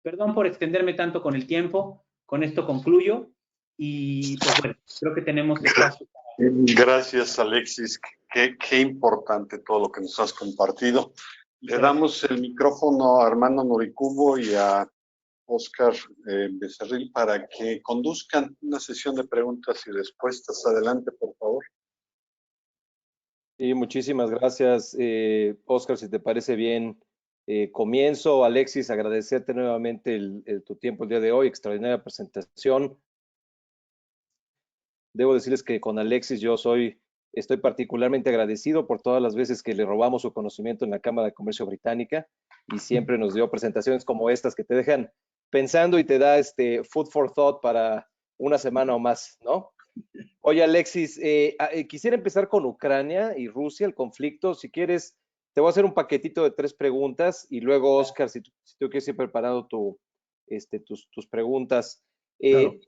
Perdón por extenderme tanto con el tiempo, con esto concluyo y pues bueno, creo que tenemos espacio. Gracias, Alexis. Qué importante todo lo que nos has compartido. Le damos el micrófono a Armando Noricubo y a Óscar Becerril para que conduzcan una sesión de preguntas y respuestas. Adelante, por favor. Sí, muchísimas gracias, Óscar, si te parece bien. Comienzo, Alexis, agradecerte nuevamente tu tiempo el día de hoy, extraordinaria presentación. Debo decirles que con Alexis estoy particularmente agradecido por todas las veces que le robamos su conocimiento en la Cámara de Comercio Británica y siempre nos dio presentaciones como estas que te dejan pensando y te da food for thought para una semana o más, ¿no? Oye, Alexis, quisiera empezar con Ucrania y Rusia, el conflicto. Si quieres, te voy a hacer un paquetito de 3 preguntas y luego, Óscar, si tú quieres ir preparado tus preguntas. Claro.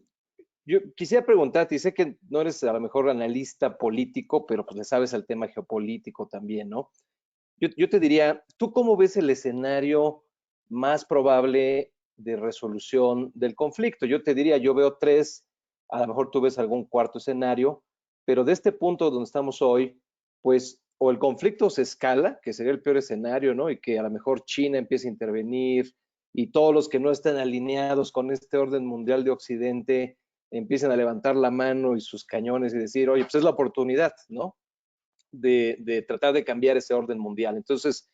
Yo quisiera preguntarte, y sé que no eres a lo mejor analista político, pero pues le sabes al tema geopolítico también, ¿no? Yo te diría, ¿tú cómo ves el escenario más probable de resolución del conflicto? Yo te diría, yo veo 3, a lo mejor tú ves algún cuarto escenario, pero de este punto donde estamos hoy, pues o el conflicto se escala, que sería el peor escenario, ¿no? Y que a lo mejor China empiece a intervenir y todos los que no están alineados con este orden mundial de Occidente empiecen a levantar la mano y sus cañones y decir, oye, pues es la oportunidad, ¿no? De tratar de cambiar ese orden mundial. Entonces,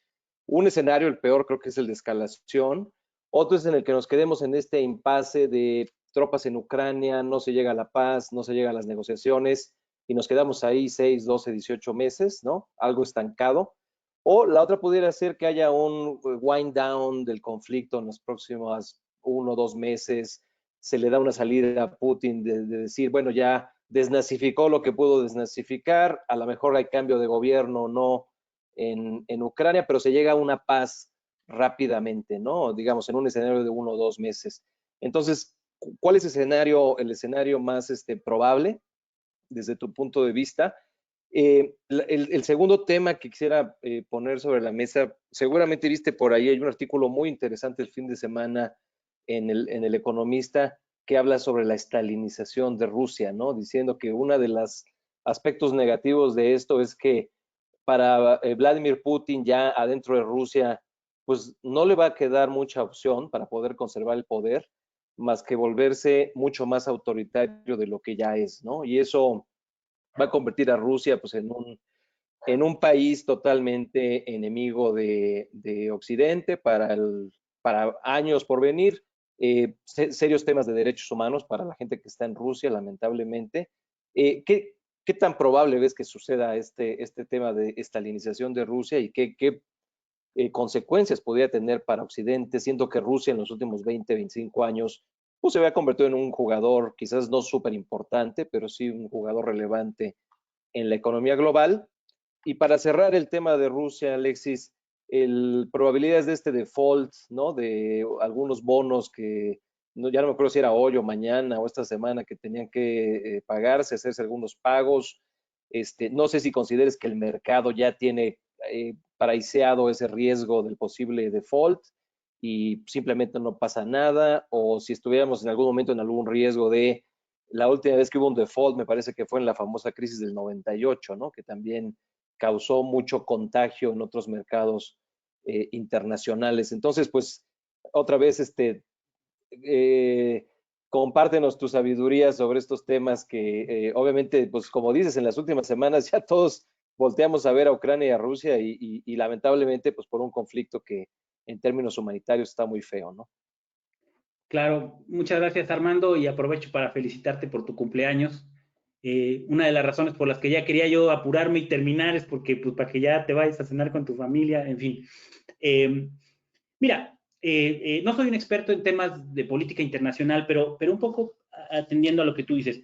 un escenario, el peor, creo que es el de escalación. Otro es en el que nos quedemos en este impasse de tropas en Ucrania, no se llega a la paz, no se llega a las negociaciones y nos quedamos ahí 6, 12, 18 meses, ¿no? Algo estancado. O la otra pudiera ser que haya un wind down del conflicto en los próximos 1 o 2 meses, se le da una salida a Putin de decir, bueno, ya desnazificó lo que pudo desnazificar, a lo mejor hay cambio de gobierno o no en Ucrania, pero se llega a una paz rápidamente, ¿no? Digamos, en un escenario de 1 o 2 meses. Entonces, ¿cuál es el escenario más probable desde tu punto de vista? El segundo tema que quisiera poner sobre la mesa, seguramente viste por ahí, hay un artículo muy interesante el fin de semana en el Economista que habla sobre la estalinización de Rusia, ¿no? Diciendo que uno de los aspectos negativos de esto es que para Vladimir Putin ya adentro de Rusia, pues no le va a quedar mucha opción para poder conservar el poder, más que volverse mucho más autoritario de lo que ya es, ¿no? Y eso va a convertir a Rusia pues en un país totalmente enemigo de Occidente para años por venir. Serios temas de derechos humanos para la gente que está en Rusia, lamentablemente. ¿Qué tan probable ves que suceda este tema de estalinización de Rusia y qué consecuencias podría tener para Occidente, siendo que Rusia en los últimos 20, 25 años pues se había convertido en un jugador quizás no súper importante, pero sí un jugador relevante en la economía global? Y para cerrar el tema de Rusia, Alexis, probabilidades de este default, ¿no? De algunos bonos que ya no me acuerdo si era hoy o mañana o esta semana que tenían que pagarse, hacerse algunos pagos. No sé si consideres que el mercado ya tiene priceado ese riesgo del posible default y simplemente no pasa nada, o si estuviéramos en algún momento en algún riesgo de la última vez que hubo un default, me parece que fue en la famosa crisis del 98, ¿no? Que también causó mucho contagio en otros mercados internacionales. Entonces, pues, otra vez, compártenos tu sabiduría sobre estos temas que obviamente, pues como dices, en las últimas semanas ya todos volteamos a ver a Ucrania y a Rusia y lamentablemente pues por un conflicto que en términos humanitarios está muy feo, ¿no? Claro, muchas gracias Armando y aprovecho para felicitarte por tu cumpleaños. Una de las razones por las que ya quería yo apurarme y terminar es porque pues para que ya te vayas a cenar con tu familia, en fin. Mira, no soy un experto en temas de política internacional, pero un poco atendiendo a lo que tú dices.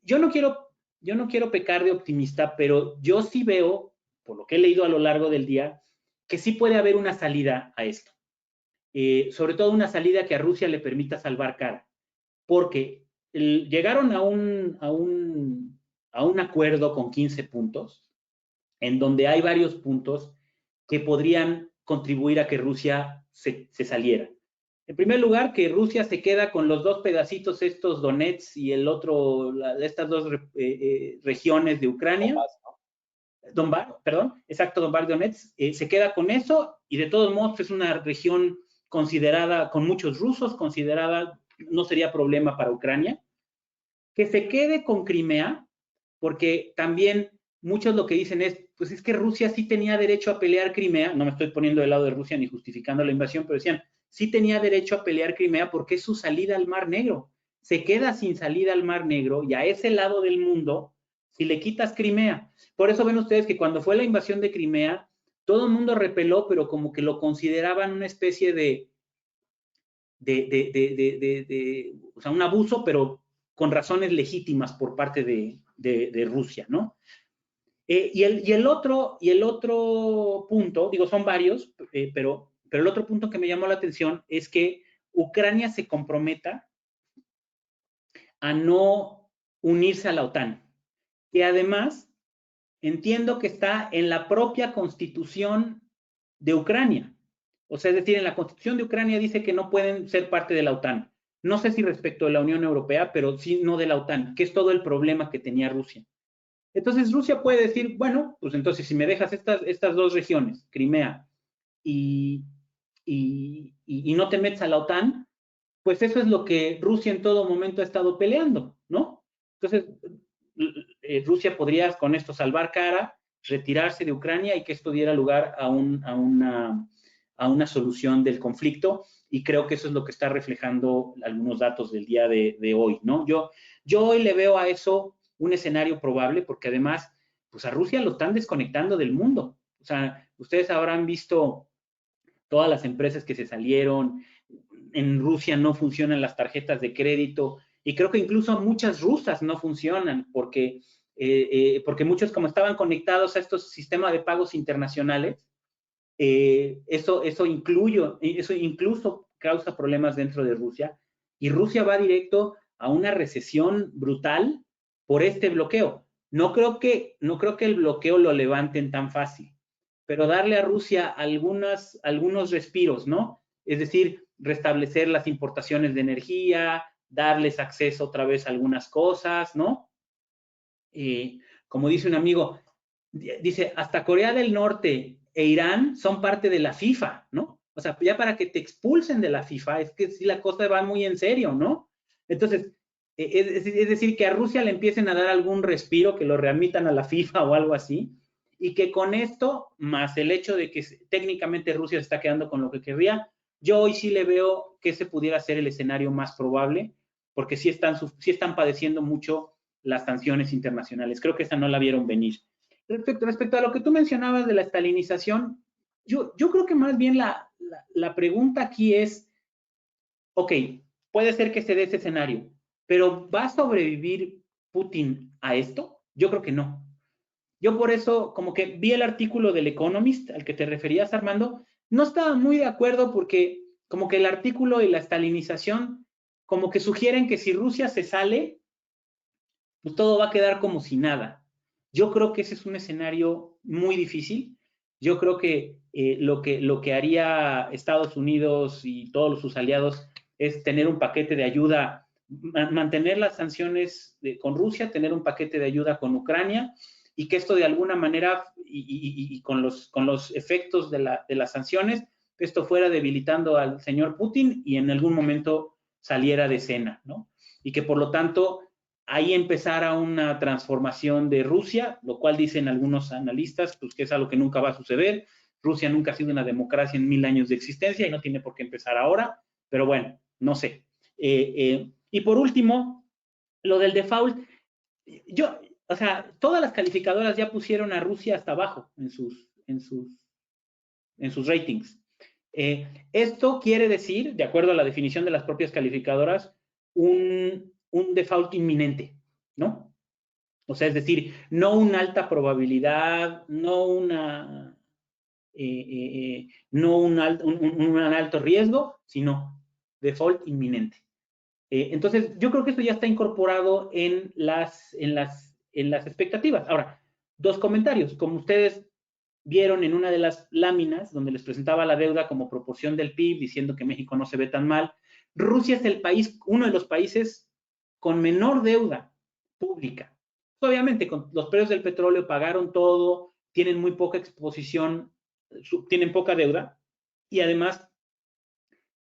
Yo no quiero pecar de optimista, pero yo sí veo, por lo que he leído a lo largo del día, que sí puede haber una salida a esto. Sobre todo una salida que a Rusia le permita salvar cara, porque llegaron a un acuerdo con 15 puntos, en donde hay varios puntos que podrían contribuir a que Rusia se saliera. En primer lugar, que Rusia se queda con los dos pedacitos, estos Donetsk y el otro, estas dos regiones de Ucrania. Donbass, perdón, exacto, Donbass, Donetsk, se queda con eso y de todos modos es una región considerada, con muchos rusos, considerada, no sería problema para Ucrania. Que se quede con Crimea, porque también muchos lo que dicen es, pues es que Rusia sí tenía derecho a pelear Crimea, no me estoy poniendo del lado de Rusia ni justificando la invasión, pero decían, sí tenía derecho a pelear Crimea porque es su salida al Mar Negro. Se queda sin salida al Mar Negro y a ese lado del mundo, si le quitas Crimea. Por eso ven ustedes que cuando fue la invasión de Crimea, todo el mundo repeló, pero como que lo consideraban una especie o sea, un abuso, pero con razones legítimas por parte de Rusia, ¿no? Y el otro punto, digo, son varios, pero el otro punto que me llamó la atención es que Ucrania se comprometa a no unirse a la OTAN, que además entiendo que está en la propia constitución de Ucrania. O sea, es decir, en la constitución de Ucrania dice que no pueden ser parte de la OTAN. No sé si respecto de la Unión Europea, pero sí no de la OTAN, que es todo el problema que tenía Rusia. Entonces Rusia puede decir, bueno, pues entonces si me dejas estas dos regiones, Crimea y no te metes a la OTAN, pues eso es lo que Rusia en todo momento ha estado peleando, ¿no? Entonces, Rusia podría con esto salvar cara, retirarse de Ucrania y que esto diera lugar a una solución del conflicto, y creo que eso es lo que está reflejando algunos datos del día de hoy, ¿no? Yo hoy le veo a eso un escenario probable, porque además, pues a Rusia lo están desconectando del mundo. O sea, ustedes habrán visto todas las empresas que se salieron, en Rusia no funcionan las tarjetas de crédito, y creo que incluso muchas rusas no funcionan, porque muchos como estaban conectados a estos sistemas de pagos internacionales, eso incluso causa problemas dentro de Rusia, y Rusia va directo a una recesión brutal por este bloqueo. No creo que el bloqueo lo levanten tan fácil, pero darle a Rusia algunos respiros, ¿no? Es decir, restablecer las importaciones de energía, darles acceso otra vez a algunas cosas, ¿no? Como dice un amigo, dice, hasta Corea del Norte e Irán son parte de la FIFA, ¿no? O sea, ya para que te expulsen de la FIFA, es que sí la cosa va muy en serio, ¿no? Entonces, es decir, que a Rusia le empiecen a dar algún respiro, que lo readmitan a la FIFA o algo así, y que con esto, más el hecho de que técnicamente Rusia se está quedando con lo que querría, yo hoy sí le veo que ese pudiera ser el escenario más probable, porque sí están padeciendo mucho las sanciones internacionales. Creo que esa no la vieron venir. Respecto a lo que tú mencionabas de la estalinización, yo creo que más bien la pregunta aquí es, ok, puede ser que se dé ese escenario, pero ¿va a sobrevivir Putin a esto? Yo creo que no. Yo por eso, como que vi el artículo del Economist al que te referías, Armando, no estaba muy de acuerdo porque como que el artículo y la estalinización como que sugieren que si Rusia se sale, pues todo va a quedar como si nada. Yo creo que ese es un escenario muy difícil. Yo creo que lo que haría Estados Unidos y todos sus aliados es tener un paquete de ayuda, mantener las sanciones con Rusia, tener un paquete de ayuda con Ucrania y que esto de alguna manera, y con los efectos de las sanciones, esto fuera debilitando al señor Putin y en algún momento saliera de escena, ¿no? Y que por lo tanto ahí empezara una transformación de Rusia, lo cual dicen algunos analistas, pues que es algo que nunca va a suceder. Rusia nunca ha sido una democracia en 1000 años de existencia y no tiene por qué empezar ahora, pero bueno, no sé. Y por último, lo del default, o sea, todas las calificadoras ya pusieron a Rusia hasta abajo en sus ratings. Esto quiere decir, de acuerdo a la definición de las propias calificadoras, un default inminente, ¿no? O sea, es decir, no una alta probabilidad, no un alto riesgo, sino default inminente. Entonces, yo creo que esto ya está incorporado en las expectativas. Ahora, dos comentarios. Como ustedes vieron en una de las láminas donde les presentaba la deuda como proporción del PIB, diciendo que México no se ve tan mal, Rusia es el país, uno de los países con menor deuda pública. Obviamente, con los precios del petróleo pagaron todo, tienen muy poca exposición, tienen poca deuda, y además,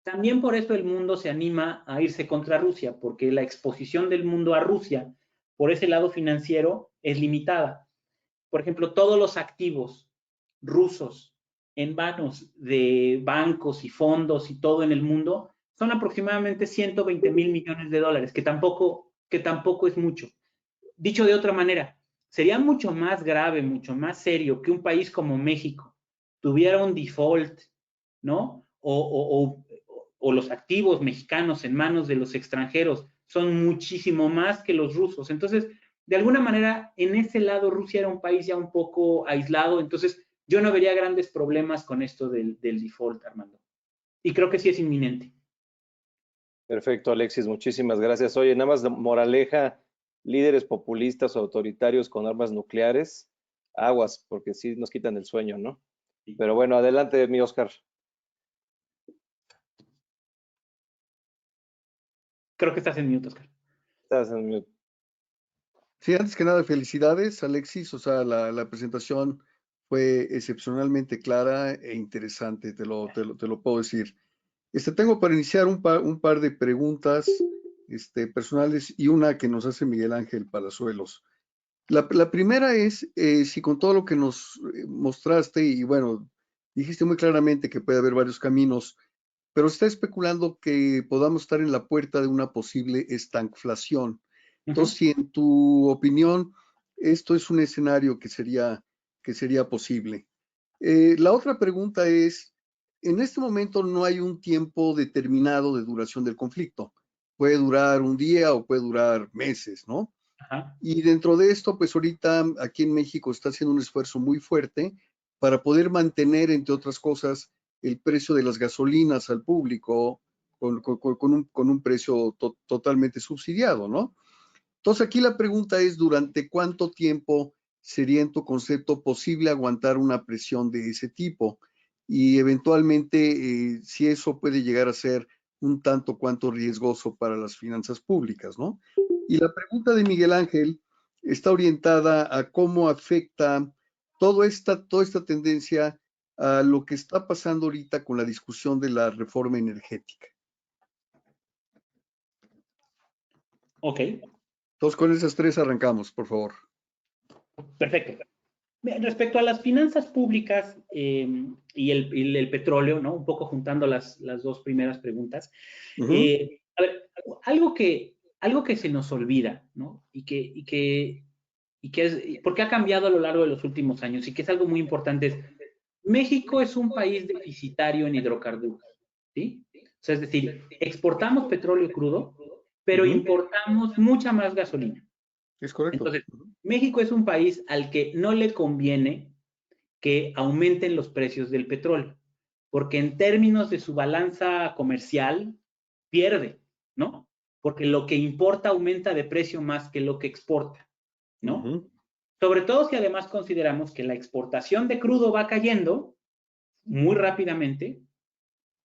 también por eso el mundo se anima a irse contra Rusia, porque la exposición del mundo a Rusia por ese lado financiero es limitada. Por ejemplo, todos los activos rusos en manos de bancos y fondos y todo en el mundo son aproximadamente 120,000 millones de dólares, que tampoco es mucho. Dicho de otra manera, sería mucho más grave, mucho más serio que un país como México tuviera un default, ¿no? O los activos mexicanos en manos de los extranjeros son muchísimo más que los rusos. Entonces, de alguna manera, en ese lado, Rusia era un país ya un poco aislado. Entonces, yo no vería grandes problemas con esto del default, Armando. Y creo que sí es inminente. Perfecto, Alexis, muchísimas gracias. Oye, nada más de moraleja, líderes populistas o autoritarios con armas nucleares, aguas, porque sí nos quitan el sueño, ¿no? Pero bueno, adelante, mi Oscar. Creo que estás en mute, Oscar. Estás en mute. Sí, antes que nada, felicidades, Alexis. O sea, la presentación fue excepcionalmente clara e interesante, te lo puedo decir. Tengo para iniciar un par de preguntas personales y una que nos hace Miguel Ángel Palazuelos. La primera es si con todo lo que nos mostraste, y bueno, dijiste muy claramente que puede haber varios caminos, pero está especulando que podamos estar en la puerta de una posible estanflación. Entonces, si en tu opinión esto es un escenario que sería posible. La otra pregunta es, en este momento no hay un tiempo determinado de duración del conflicto. Puede durar un día o puede durar meses, ¿no? Ajá. Y dentro de esto, pues ahorita aquí en México está haciendo un esfuerzo muy fuerte para poder mantener, entre otras cosas, el precio de las gasolinas al público con un precio totalmente subsidiado, ¿no? Entonces aquí la pregunta es, ¿durante cuánto tiempo sería en tu concepto posible aguantar una presión de ese tipo? Y eventualmente, si eso puede llegar a ser un tanto cuanto riesgoso para las finanzas públicas, ¿no? Y la pregunta de Miguel Ángel está orientada a cómo afecta toda esta tendencia a lo que está pasando ahorita con la discusión de la reforma energética. Ok. Entonces, con esas tres arrancamos, por favor. Perfecto. Respecto a las finanzas públicas y el petróleo, ¿no? Un poco juntando las dos primeras preguntas. A ver, algo que se nos olvida, ¿no? Porque ha cambiado a lo largo de los últimos años y que es algo muy importante es, México es un país deficitario en hidrocarburos, ¿sí? O sea, es decir, exportamos petróleo crudo, pero importamos mucha más gasolina. Es correcto. Entonces, México es un país al que no le conviene que aumenten los precios del petróleo, porque en términos de su balanza comercial pierde, ¿no? Porque lo que importa aumenta de precio más que lo que exporta, ¿no? Sobre todo si además consideramos que la exportación de crudo va cayendo muy rápidamente,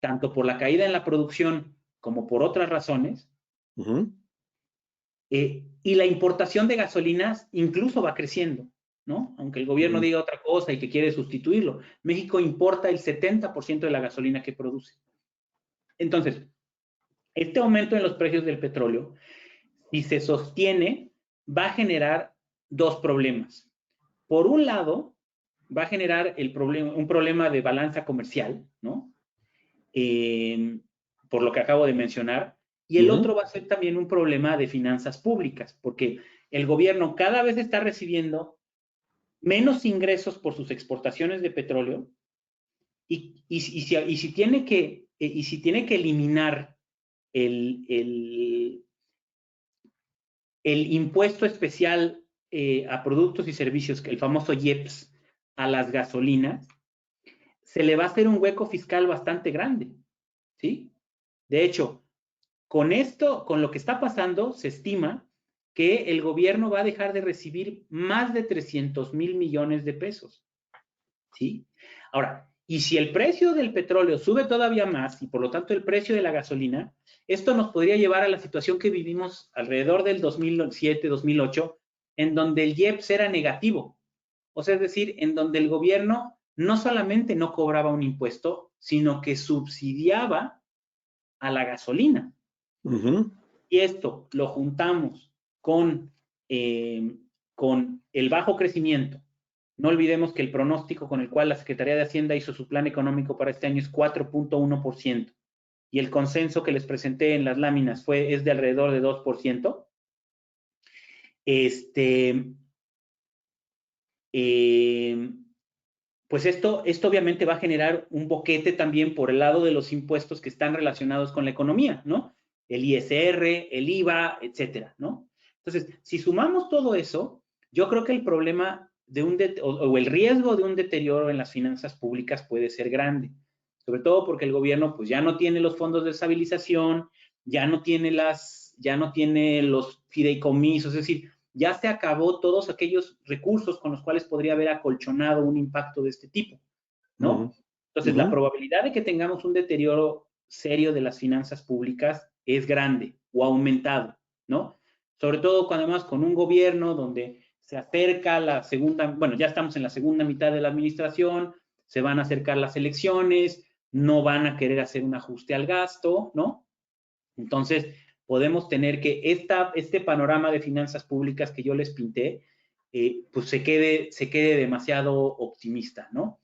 tanto por la caída en la producción como por otras razones, y la importación de gasolinas incluso va creciendo, ¿no? Aunque el gobierno diga otra cosa y que quiere sustituirlo. México importa el 70% de la gasolina que produce. Entonces, este aumento en los precios del petróleo, si se sostiene, va a generar dos problemas. Por un lado, va a generar un problema de balanza comercial, ¿no? Por lo que acabo de mencionar. Y el otro va a ser también un problema de finanzas públicas, porque el gobierno cada vez está recibiendo menos ingresos por sus exportaciones de petróleo y si tiene que eliminar el impuesto especial a productos y servicios, el famoso IEPS, a las gasolinas, se le va a hacer un hueco fiscal bastante grande, ¿sí? De hecho, con esto, con lo que está pasando, se estima que el gobierno va a dejar de recibir más de 300,000 millones de pesos, ¿sí? Ahora, y si el precio del petróleo sube todavía más y por lo tanto el precio de la gasolina, esto nos podría llevar a la situación que vivimos alrededor del 2007, 2008, en donde el IEPS era negativo. O sea, es decir, en donde el gobierno no solamente no cobraba un impuesto, sino que subsidiaba a la gasolina. Y esto lo juntamos con el bajo crecimiento. No olvidemos que el pronóstico con el cual la Secretaría de Hacienda hizo su plan económico para este año es 4.1%. Y el consenso que les presenté en las láminas es de alrededor de 2%. Pues esto obviamente va a generar un boquete también por el lado de los impuestos que están relacionados con la economía, ¿no? El ISR, el IVA, etcétera, ¿no? Entonces, si sumamos todo eso, yo creo que el problema o el riesgo de un deterioro en las finanzas públicas puede ser grande, sobre todo porque el gobierno pues ya no tiene los fondos de estabilización, ya no tiene los fideicomisos, es decir, ya se acabó todos aquellos recursos con los cuales podría haber acolchonado un impacto de este tipo, ¿no? Entonces, la probabilidad de que tengamos un deterioro serio de las finanzas públicas es grande o aumentado, ¿no? Sobre todo cuando además con un gobierno donde se acerca ya estamos en la segunda mitad de la administración, se van a acercar las elecciones, no van a querer hacer un ajuste al gasto, ¿no? Entonces, podemos tener que este panorama de finanzas públicas que yo les pinté, pues se quede demasiado optimista, ¿no?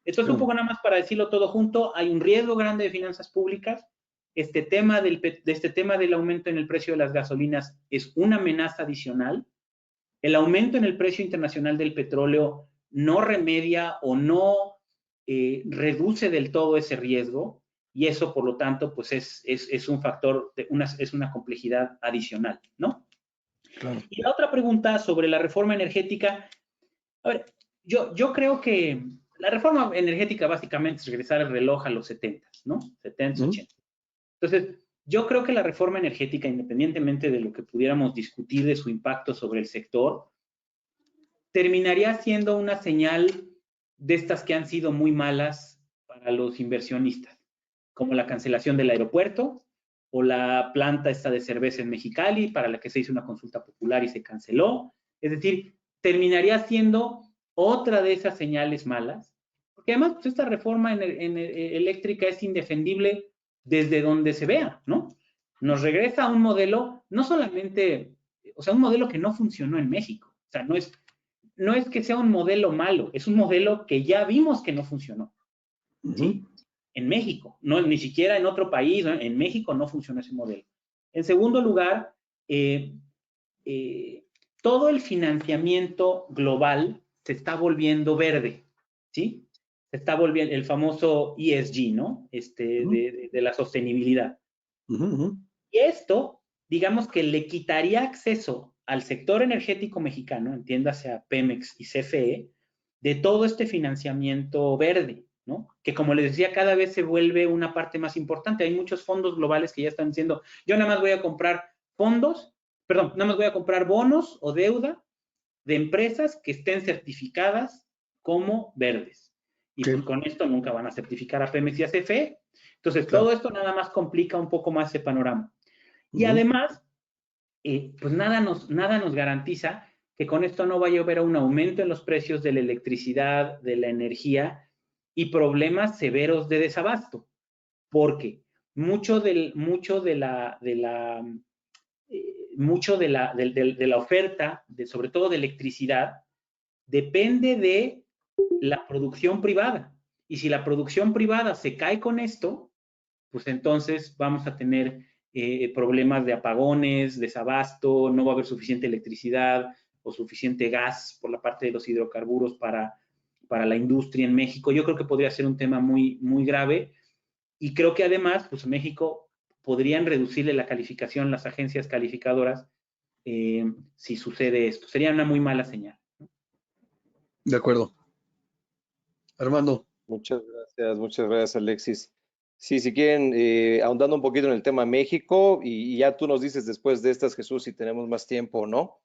Esto es un poco nada más para decirlo todo junto. Hay un riesgo grande de finanzas públicas. Este tema del aumento en el precio de las gasolinas es una amenaza adicional. El aumento en el precio internacional del petróleo no remedia o no reduce del todo ese riesgo. Y eso, por lo tanto, pues es un factor, es una complejidad adicional, ¿no? Claro. Y la otra pregunta sobre la reforma energética, a ver, yo creo que la reforma energética básicamente es regresar el reloj a los 70, ¿no? 70, 80. Entonces, yo creo que la reforma energética, independientemente de lo que pudiéramos discutir de su impacto sobre el sector, terminaría siendo una señal de estas que han sido muy malas para los inversionistas, como la cancelación del aeropuerto o la planta esta de cerveza en Mexicali, para la que se hizo una consulta popular y se canceló. Es decir, terminaría siendo otra de esas señales malas, porque además pues, esta reforma eléctrica es indefendible desde donde se vea, ¿no? Nos regresa a un modelo, no solamente, o sea, un modelo que no funcionó en México. O sea, no es que sea un modelo malo, es un modelo que ya vimos que no funcionó, ¿sí? En México, no, ni siquiera en otro país, ¿no? En México no funciona ese modelo. En segundo lugar, todo el financiamiento global se está volviendo verde, ¿sí? Se está volviendo el famoso ESG, ¿no? De la sostenibilidad. Y esto, digamos que le quitaría acceso al sector energético mexicano, entiéndase a Pemex y CFE, de todo este financiamiento verde, ¿no? Que como les decía, cada vez se vuelve una parte más importante. Hay muchos fondos globales que ya están diciendo, yo nada más voy a comprar nada más voy a comprar bonos o deuda de empresas que estén certificadas como verdes. Y pues con esto nunca van a certificar a Pemex y a CFE. Entonces, todo esto nada más complica un poco más ese panorama. Y además, pues nada nos garantiza que con esto no vaya a haber un aumento en los precios de la electricidad, de la energía y problemas severos de desabasto, porque mucho de la oferta, sobre todo de electricidad, depende de la producción privada. Y si la producción privada se cae con esto, pues entonces vamos a tener problemas de apagones, desabasto, no va a haber suficiente electricidad o suficiente gas por la parte de los hidrocarburos para la industria en México. Yo creo que podría ser un tema muy, muy grave y creo que además, pues México podrían reducirle la calificación las agencias calificadoras si sucede esto. Sería una muy mala señal. De acuerdo. Armando. Muchas gracias, Alexis. Sí, si quieren, ahondando un poquito en el tema México, y ya tú nos dices después de estas, Jesús, si tenemos más tiempo o no,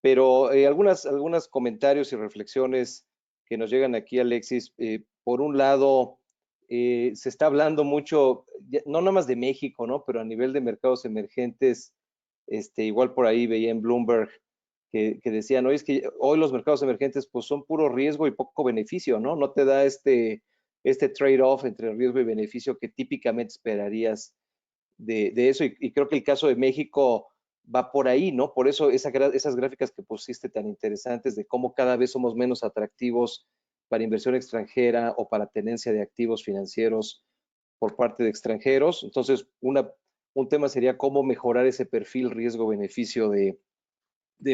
pero algunos comentarios y reflexiones que nos llegan aquí, Alexis. Por un lado, se está hablando mucho, no nada más de México, ¿no? Pero a nivel de mercados emergentes, igual por ahí veía en Bloomberg que decían, oye, es que hoy los mercados emergentes pues son puro riesgo y poco beneficio, ¿no? No te da este trade-off entre riesgo y beneficio que típicamente esperarías de eso. Y creo que el caso de México va por ahí, ¿no? Por eso esas gráficas que pusiste tan interesantes de cómo cada vez somos menos atractivos para inversión extranjera o para tenencia de activos financieros por parte de extranjeros. Entonces, un tema sería cómo mejorar ese perfil riesgo-beneficio de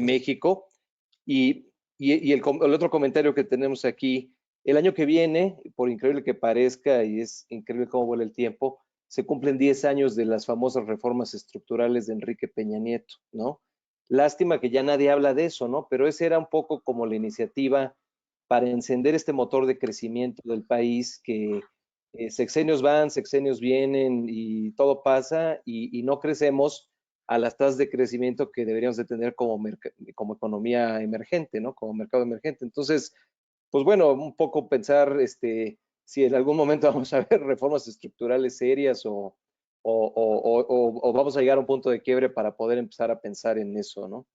México. Y el otro comentario que tenemos aquí, el año que viene, por increíble que parezca, y es increíble cómo vuela el tiempo, se cumplen 10 años de las famosas reformas estructurales de Enrique Peña Nieto, ¿no? Lástima que ya nadie habla de eso, ¿no? Pero esa era un poco como la iniciativa para encender este motor de crecimiento del país que sexenios van, sexenios vienen y todo pasa y no crecemos a las tasas de crecimiento que deberíamos de tener como economía emergente, ¿no? Como mercado emergente. Entonces, pues bueno, un poco pensar si en algún momento vamos a ver reformas estructurales serias o vamos a llegar a un punto de quiebre para poder empezar a pensar en eso, ¿no?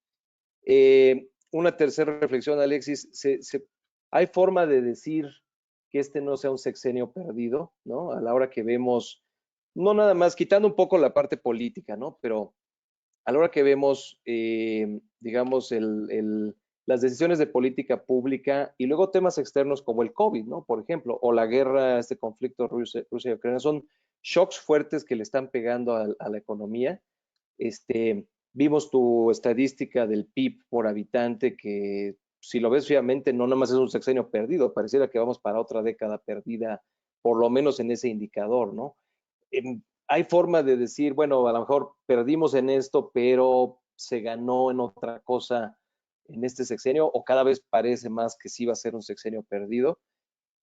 Una tercera reflexión, Alexis, ¿hay forma de decir que este no sea un sexenio perdido, ¿no? A la hora que vemos, no nada más, quitando un poco la parte política, ¿no? Pero a la hora que vemos, digamos, las decisiones de política pública y luego temas externos como el COVID, ¿no? Por ejemplo, o la guerra, este conflicto Rusia y Ucrania, son shocks fuertes que le están pegando a la economía. Vimos tu estadística del PIB por habitante que, si lo ves fríamente, no nada más es un sexenio perdido, pareciera que vamos para otra década perdida, por lo menos en ese indicador, ¿no? Hay forma de decir, bueno, a lo mejor perdimos en esto, pero se ganó en otra cosa en este sexenio, o cada vez parece más que sí va a ser un sexenio perdido.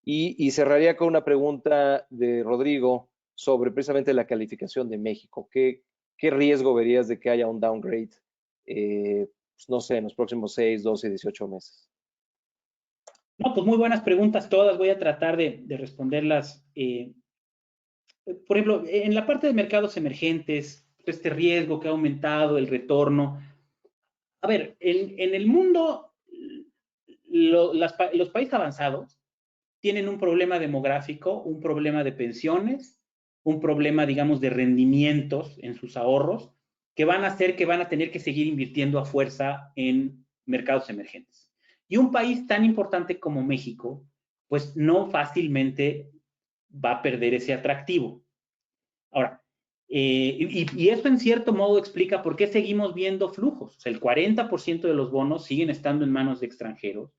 Y cerraría con una pregunta de Rodrigo sobre precisamente la calificación de México. ¿Qué riesgo verías de que haya un downgrade, pues no sé, en los próximos 6, 12, 18 meses? No, pues muy buenas preguntas todas. Voy a tratar de responderlas. Por ejemplo, en la parte de mercados emergentes, este riesgo que ha aumentado, el retorno. A ver, en el mundo, los países avanzados tienen un problema demográfico, un problema de pensiones, un problema, digamos, de rendimientos en sus ahorros, que van a hacer que van a tener que seguir invirtiendo a fuerza en mercados emergentes. Y un país tan importante como México, pues no fácilmente va a perder ese atractivo. Ahora, y eso en cierto modo explica por qué seguimos viendo flujos. O sea, el 40% de los bonos siguen estando en manos de extranjeros.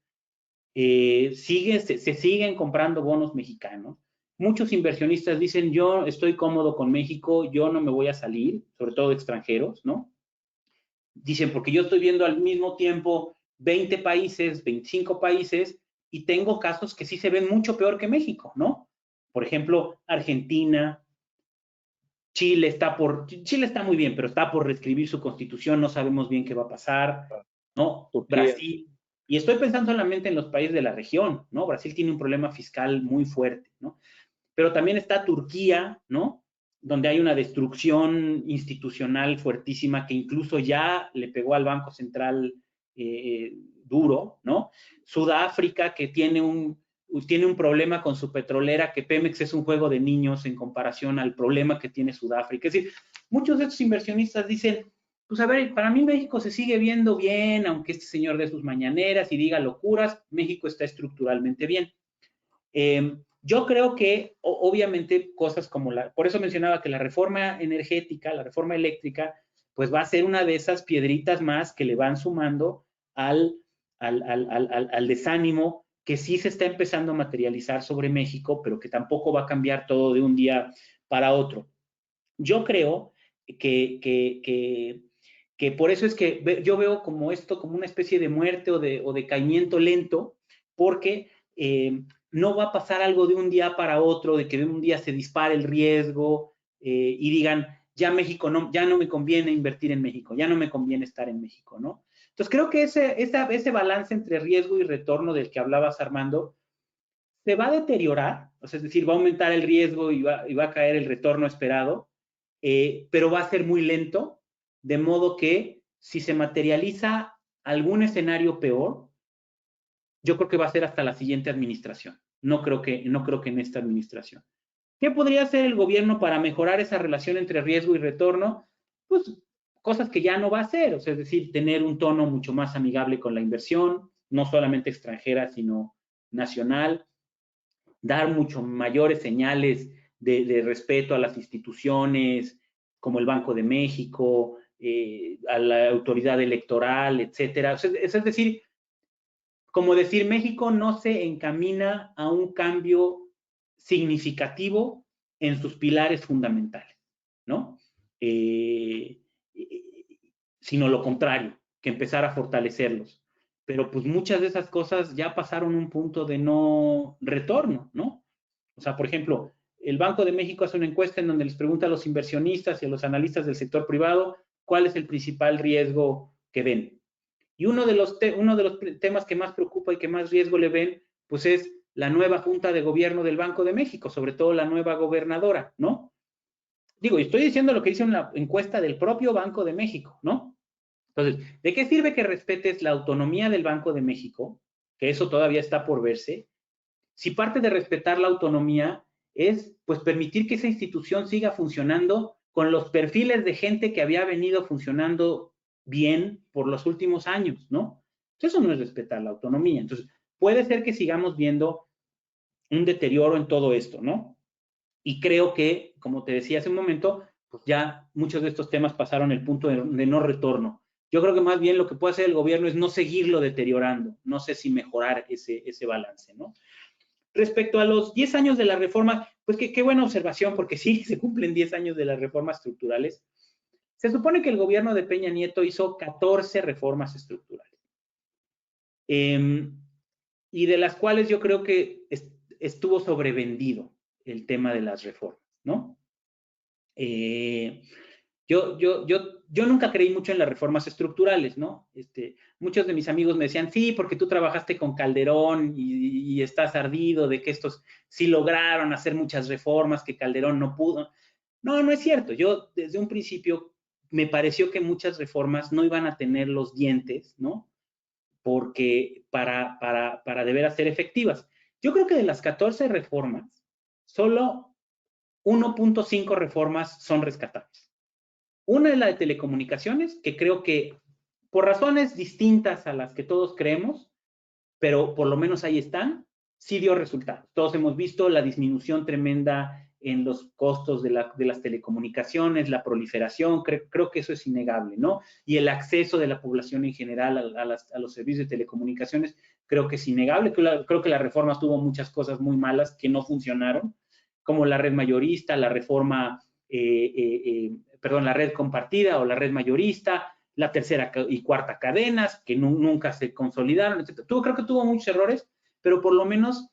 Se siguen comprando bonos mexicanos. Muchos inversionistas dicen, yo estoy cómodo con México, yo no me voy a salir, sobre todo extranjeros, ¿no? Dicen, porque yo estoy viendo al mismo tiempo 20 países, 25 países, y tengo casos que sí se ven mucho peor que México, ¿no? Por ejemplo, Argentina, Chile está muy bien, pero está por reescribir su constitución, no sabemos bien qué va a pasar, ¿no? Turquía. Brasil, y estoy pensando solamente en los países de la región, ¿no? Brasil tiene un problema fiscal muy fuerte, ¿no? Pero también está Turquía, ¿no? Donde hay una destrucción institucional fuertísima que incluso ya le pegó al Banco Central duro, ¿no? Sudáfrica, que tiene un problema con su petrolera, que Pemex es un juego de niños en comparación al problema que tiene Sudáfrica. Es decir, muchos de estos inversionistas dicen, pues a ver, para mí México se sigue viendo bien, aunque este señor dé sus mañaneras y diga locuras, México está estructuralmente bien. Yo creo que, obviamente, cosas como por eso mencionaba que la reforma energética, la reforma eléctrica, pues va a ser una de esas piedritas más que le van sumando al desánimo que sí se está empezando a materializar sobre México, pero que tampoco va a cambiar todo de un día para otro. Yo creo que por eso es que yo veo como esto como una especie de muerte o de caimiento lento, porque no va a pasar algo de un día para otro, de que de un día se dispare el riesgo y digan, ya México ya no me conviene invertir en México, ya no me conviene estar en México, ¿no? Entonces creo que ese balance entre riesgo y retorno del que hablabas, Armando, se va a deteriorar, o sea, es decir, va a aumentar el riesgo y va a caer el retorno esperado, pero va a ser muy lento, de modo que si se materializa algún escenario peor, yo creo que va a ser hasta la siguiente administración. No creo que en esta administración. ¿Qué podría hacer el gobierno para mejorar esa relación entre riesgo y retorno? Pues cosas que ya no va a hacer, o sea, es decir, tener un tono mucho más amigable con la inversión, no solamente extranjera, sino nacional, dar mucho mayores señales de respeto a las instituciones, como el Banco de México, a la autoridad electoral, etcétera. O sea, es decir, como decir, México no se encamina a un cambio significativo en sus pilares fundamentales, ¿no? Sino lo contrario, que empezar a fortalecerlos. Pero pues muchas de esas cosas ya pasaron un punto de no retorno, ¿no? O sea, por ejemplo, el Banco de México hace una encuesta en donde les pregunta a los inversionistas y a los analistas del sector privado cuál es el principal riesgo que ven. Y uno de los temas que más preocupa y que más riesgo le ven, pues es la nueva Junta de Gobierno del Banco de México, sobre todo la nueva gobernadora, ¿no? Digo, estoy diciendo lo que dice una encuesta del propio Banco de México, ¿no? Entonces, ¿de qué sirve que respetes la autonomía del Banco de México? Que eso todavía está por verse. Si parte de respetar la autonomía es, pues, permitir que esa institución siga funcionando con los perfiles de gente que había venido funcionando bien por los últimos años, ¿no? Eso no es respetar la autonomía. Entonces, puede ser que sigamos viendo un deterioro en todo esto, ¿no? Y creo que, como te decía hace un momento, pues ya muchos de estos temas pasaron el punto de no retorno. Yo creo que más bien lo que puede hacer el gobierno es no seguirlo deteriorando. No sé si mejorar ese balance, ¿no? Respecto a los 10 años de la reforma, pues qué buena observación, porque sí, se cumplen 10 años de las reformas estructurales. Se supone que el gobierno de Peña Nieto hizo 14 reformas estructurales. Y de las cuales yo creo que estuvo sobrevendido el tema de las reformas, ¿no? Yo nunca creí mucho en las reformas estructurales, ¿no? Muchos de mis amigos me decían, sí, porque tú trabajaste con Calderón y estás ardido de que estos sí lograron hacer muchas reformas que Calderón no pudo. No, no es cierto. Yo desde un principio me pareció que muchas reformas no iban a tener los dientes, ¿no? Porque para de veras ser efectivas. Yo creo que de las 14 reformas, solo 1.5 reformas son rescatables. Una es la de telecomunicaciones, que creo que por razones distintas a las que todos creemos, pero por lo menos ahí están, sí dio resultados. Todos hemos visto la disminución tremenda en los costos de las telecomunicaciones, la proliferación, creo que eso es innegable, ¿no? Y el acceso de la población en general a los servicios de telecomunicaciones, creo que es innegable. Creo que la reforma tuvo muchas cosas muy malas que no funcionaron, como la red mayorista, la reforma, la red compartida o la red mayorista, la tercera y cuarta cadenas, que nunca se consolidaron, etc. Creo que tuvo muchos errores, pero por lo menos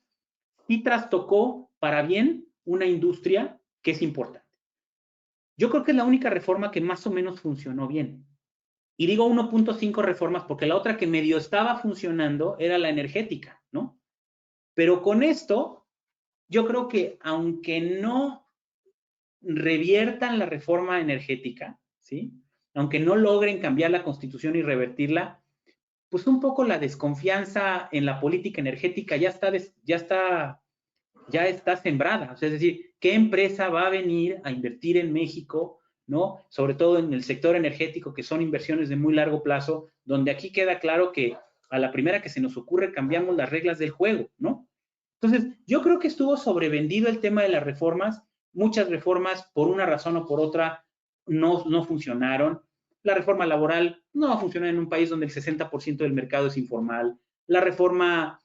sí trastocó para bien una industria que es importante. Yo creo que es la única reforma que más o menos funcionó bien. Y digo 1.5 reformas porque la otra que medio estaba funcionando era la energética, ¿no? Pero con esto, yo creo que aunque no reviertan la reforma energética, ¿sí? Aunque no logren cambiar la Constitución y revertirla, pues un poco la desconfianza en la política energética ya está sembrada. O sea, es decir, ¿qué empresa va a venir a invertir en México, ¿no? Sobre todo en el sector energético, que son inversiones de muy largo plazo, donde aquí queda claro que a la primera que se nos ocurre cambiamos las reglas del juego, ¿no? Entonces, yo creo que estuvo sobrevendido el tema de las reformas. Muchas reformas, por una razón o por otra, no funcionaron. La reforma laboral no va a funcionar en un país donde el 60% del mercado es informal. La reforma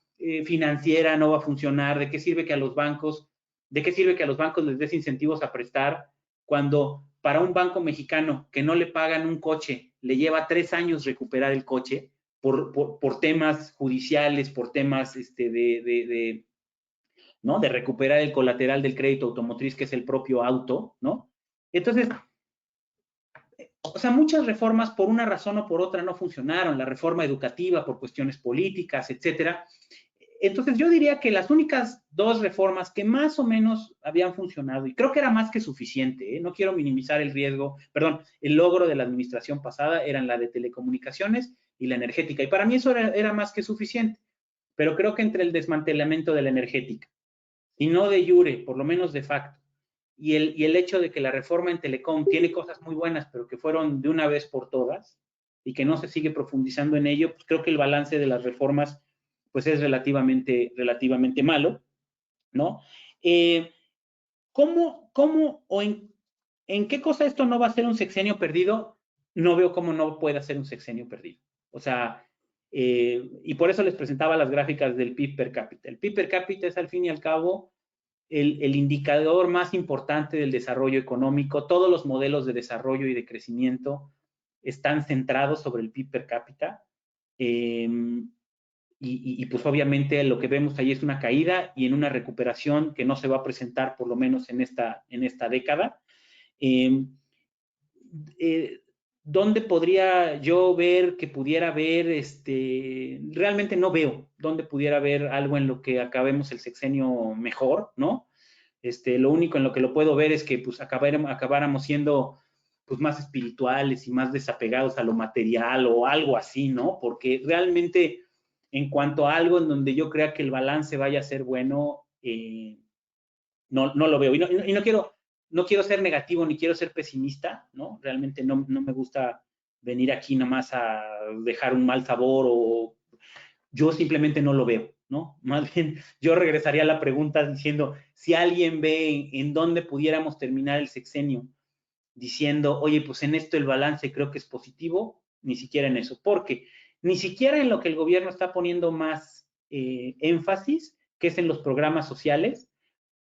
financiera no va a funcionar. ¿De qué sirve que a los bancos les des incentivos a prestar cuando para un banco mexicano que no le pagan un coche le lleva 3 años recuperar el coche por temas judiciales, por temas ¿no? De recuperar el colateral del crédito automotriz, que es el propio auto, ¿no? Entonces, o sea, muchas reformas por una razón o por otra no funcionaron. La reforma educativa por cuestiones políticas, etcétera. Entonces, yo diría que las únicas 2 reformas que más o menos habían funcionado, y creo que era más que suficiente, no quiero minimizar el riesgo, perdón, el logro de la administración pasada, eran la de telecomunicaciones y la energética. Y para mí eso era más que suficiente. Pero creo que entre el desmantelamiento de la energética, y no de jure, por lo menos de facto, y el hecho de que la reforma en Telecom tiene cosas muy buenas, pero que fueron de una vez por todas, y que no se sigue profundizando en ello, pues creo que el balance de las reformas pues es relativamente malo, ¿no? ¿Cómo o en qué cosa esto no va a ser un sexenio perdido? No veo cómo no pueda ser un sexenio perdido. O sea, y por eso les presentaba las gráficas del PIB per cápita. El PIB per cápita es al fin y al cabo el indicador más importante del desarrollo económico. Todos los modelos de desarrollo y de crecimiento están centrados sobre el PIB per cápita. Y pues obviamente lo que vemos ahí es una caída y en una recuperación que no se va a presentar por lo menos en esta década. ¿Dónde podría yo ver que pudiera haber, realmente no veo dónde pudiera haber algo en lo que acabemos el sexenio mejor, ¿no? Lo único en lo que lo puedo ver es que pues acabáramos siendo pues más espirituales y más desapegados a lo material o algo así, ¿no? Porque realmente en cuanto a algo en donde yo crea que el balance vaya a ser bueno, no lo veo. Y no quiero ser negativo ni quiero ser pesimista, ¿no? Realmente no me gusta venir aquí nomás a dejar un mal sabor o yo simplemente no lo veo, ¿no? Más bien, yo regresaría a la pregunta diciendo, si alguien ve en dónde pudiéramos terminar el sexenio diciendo, oye, pues en esto el balance creo que es positivo, ni siquiera en eso, porque ni siquiera en lo que el gobierno está poniendo más énfasis, que es en los programas sociales,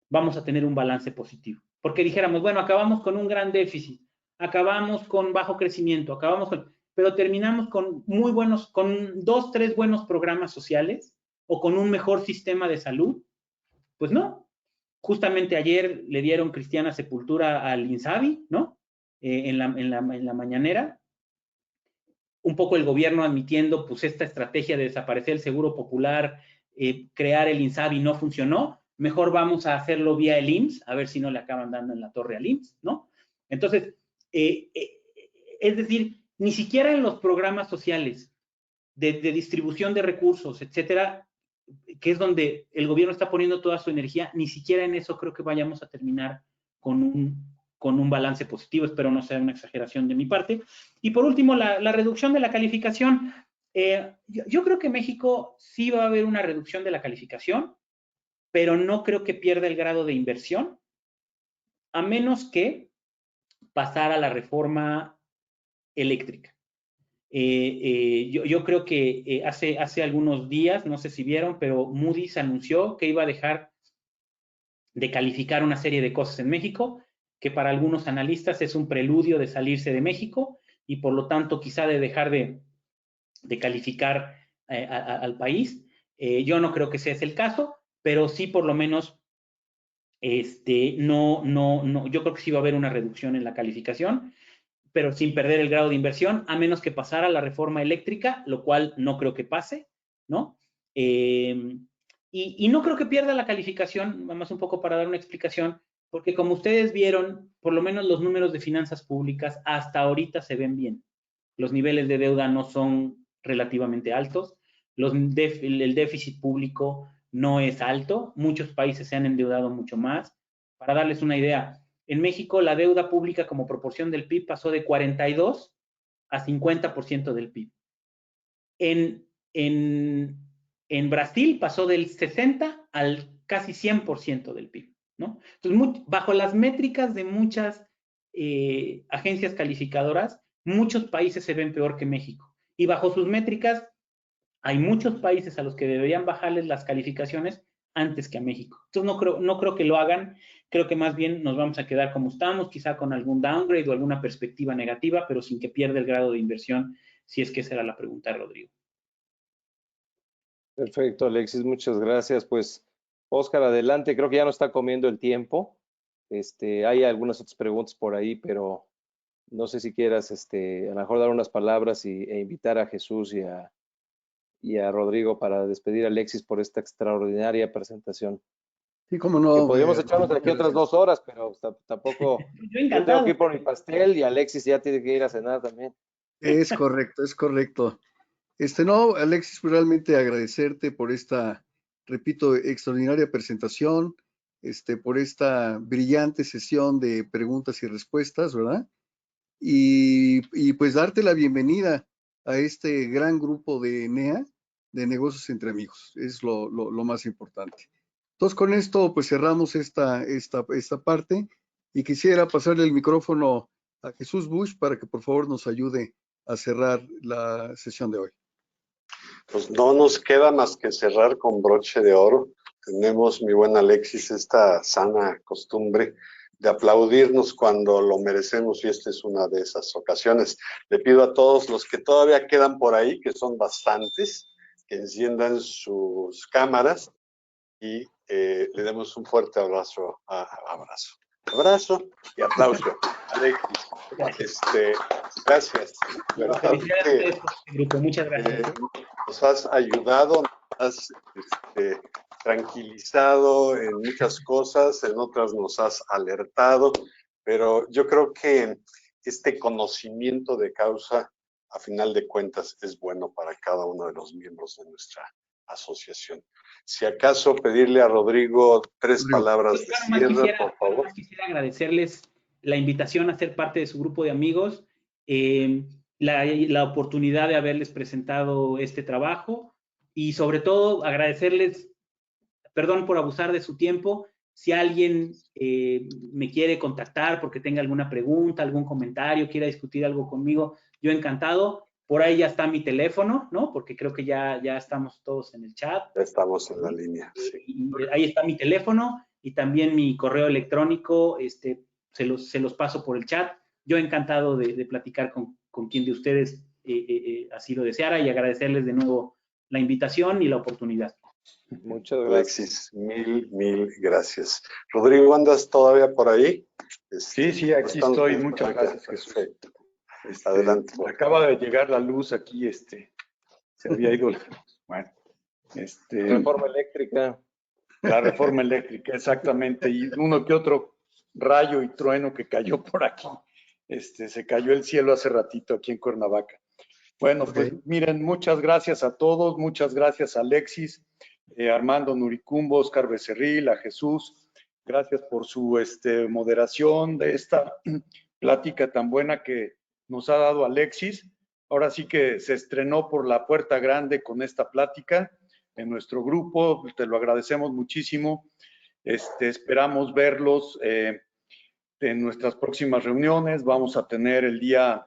vamos a tener un balance positivo. Porque dijéramos, bueno, acabamos con un gran déficit, acabamos con bajo crecimiento, pero terminamos con con 2, 3 buenos programas sociales o con un mejor sistema de salud. Pues no. Justamente ayer le dieron cristiana sepultura al INSABI, ¿no? En la mañanera. Un poco el gobierno admitiendo, pues, esta estrategia de desaparecer el Seguro Popular, crear el INSABI no funcionó, mejor vamos a hacerlo vía el IMSS, a ver si no le acaban dando en la torre al IMSS, ¿no? Entonces, es decir, ni siquiera en los programas sociales de distribución de recursos, etcétera, que es donde el gobierno está poniendo toda su energía, ni siquiera en eso creo que vayamos a terminar con un balance positivo. Espero no sea una exageración de mi parte. Y por último, la reducción de la calificación. Yo creo que México sí va a haber una reducción de la calificación, pero no creo que pierda el grado de inversión, a menos que pasara la reforma eléctrica. Yo creo que hace algunos días, no sé si vieron, pero Moody's anunció que iba a dejar de calificar una serie de cosas en México, que para algunos analistas es un preludio de salirse de México y por lo tanto quizá de dejar de calificar al país. Yo no creo que ese es el caso, pero sí por lo menos yo creo que sí va a haber una reducción en la calificación, pero sin perder el grado de inversión, a menos que pasara la reforma eléctrica, lo cual no creo que pase, ¿no? Y no creo que pierda la calificación, más un poco para dar una explicación, porque como ustedes vieron, por lo menos los números de finanzas públicas hasta ahorita se ven bien. Los niveles de deuda no son relativamente altos. El déficit público no es alto. Muchos países se han endeudado mucho más. Para darles una idea, en México la deuda pública como proporción del PIB pasó de 42 a 50% del PIB. En Brasil pasó del 60 al casi 100% del PIB, ¿no? Entonces, bajo las métricas de muchas agencias calificadoras, muchos países se ven peor que México. Y bajo sus métricas, hay muchos países a los que deberían bajarles las calificaciones antes que a México. Entonces, no creo que lo hagan. Creo que más bien nos vamos a quedar como estamos, quizá con algún downgrade o alguna perspectiva negativa, pero sin que pierda el grado de inversión, si es que esa era la pregunta, Rodrigo. Perfecto, Alexis, muchas gracias. Pues, Óscar, adelante. Creo que ya no está comiendo el tiempo. Hay algunas otras preguntas por ahí, pero no sé si quieras, a lo mejor dar unas palabras e invitar a Jesús y a Rodrigo para despedir a Alexis por esta extraordinaria presentación. Sí, cómo no. Que podríamos echarnos aquí otras 2 horas, pero tampoco. Yo tengo que ir por mi pastel y Alexis ya tiene que ir a cenar también. Es correcto, es correcto. No, Alexis, pues realmente agradecerte por esta, repito, extraordinaria presentación, por esta brillante sesión de preguntas y respuestas, ¿verdad? Y pues darte la bienvenida a este gran grupo de NEA, de Negocios Entre Amigos, es lo más importante. Entonces, con esto, pues cerramos esta parte y quisiera pasarle el micrófono a Jesús Bush para que por favor nos ayude a cerrar la sesión de hoy. Pues no nos queda más que cerrar con broche de oro. Tenemos, mi buen Alexis, esta sana costumbre de aplaudirnos cuando lo merecemos y esta es una de esas ocasiones. Le pido a todos los que todavía quedan por ahí, que son bastantes, que enciendan sus cámaras y le demos un fuerte abrazo. Abrazo y aplauso. Alexis, gracias. Muchas gracias. Nos has ayudado, nos has tranquilizado en muchas cosas, en otras nos has alertado, pero yo creo que este conocimiento de causa, a final de cuentas, es bueno para cada uno de los miembros de nuestra asociación. Si acaso pedirle a Rodrigo 3 palabras de cierre, por favor. Quisiera agradecerles la invitación a ser parte de su grupo de amigos, la oportunidad de haberles presentado este trabajo y sobre todo agradecerles, perdón por abusar de su tiempo, si alguien me quiere contactar porque tenga alguna pregunta, algún comentario, quiera discutir algo conmigo, yo encantado. Por ahí ya está mi teléfono, ¿no? Porque creo que ya estamos todos en el chat. Ya estamos en la línea, sí. Y ahí está mi teléfono y también mi correo electrónico, se los paso por el chat. Yo encantado de platicar con quien de ustedes así lo deseara y agradecerles de nuevo la invitación y la oportunidad. Muchas gracias. Alexis, mil gracias. Rodrigo, ¿andas todavía por ahí? Sí, aquí estoy. Muchas gracias, Jesús. Perfecto. Adelante. Acaba de llegar la luz aquí, se había ido. Bueno, Reforma eléctrica. La reforma eléctrica, exactamente. Y uno que otro rayo y trueno que cayó por aquí. Se cayó el cielo hace ratito aquí en Cuernavaca. Bueno, pues miren, muchas gracias a todos. Muchas gracias a Alexis, Armando Nuricumbo, Óscar Becerril, a Jesús. Gracias por su moderación de esta plática tan buena que nos ha dado Alexis. Ahora sí que se estrenó por la puerta grande con esta plática en nuestro grupo. Te lo agradecemos muchísimo. Esperamos verlos en nuestras próximas reuniones. Vamos a tener el día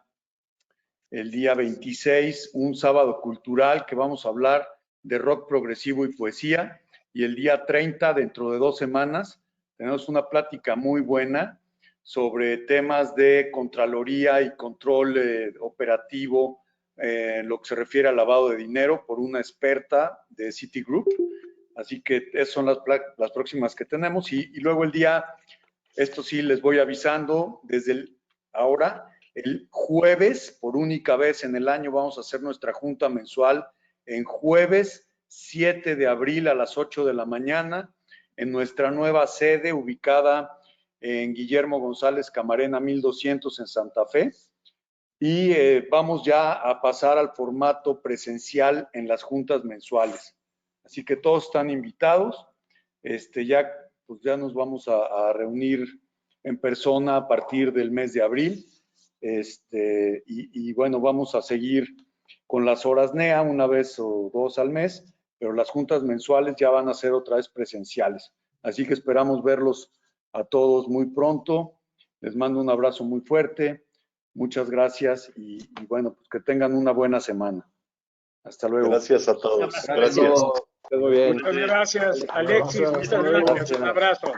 26 un sábado cultural que vamos a hablar de rock progresivo y poesía. Y el día 30, dentro de 2 semanas, tenemos una plática muy buena sobre temas de Contraloría y control operativo en lo que se refiere al lavado de dinero por una experta de Citigroup. Así que esas son las próximas que tenemos. Y luego esto sí les voy avisando desde ahora, el jueves, por única vez en el año, vamos a hacer nuestra junta mensual en jueves 7 de abril a las 8 de la mañana en nuestra nueva sede ubicada en Guillermo González Camarena 1200 en Santa Fe. y vamos ya a pasar al formato presencial en las juntas mensuales. Así que todos están invitados. Pues ya nos vamos a reunir en persona a partir del mes de abril. Y bueno, vamos a seguir con las horas NEA una vez o dos al mes, pero las juntas mensuales ya van a ser otra vez presenciales. Así que esperamos verlos a todos muy pronto. Les mando un abrazo muy fuerte. Muchas gracias y bueno, pues que tengan una buena semana. Hasta luego. Gracias a todos. Gracias. Gracias. Muy bien. Muchas gracias, Alexis. Muchas gracias. Un abrazo.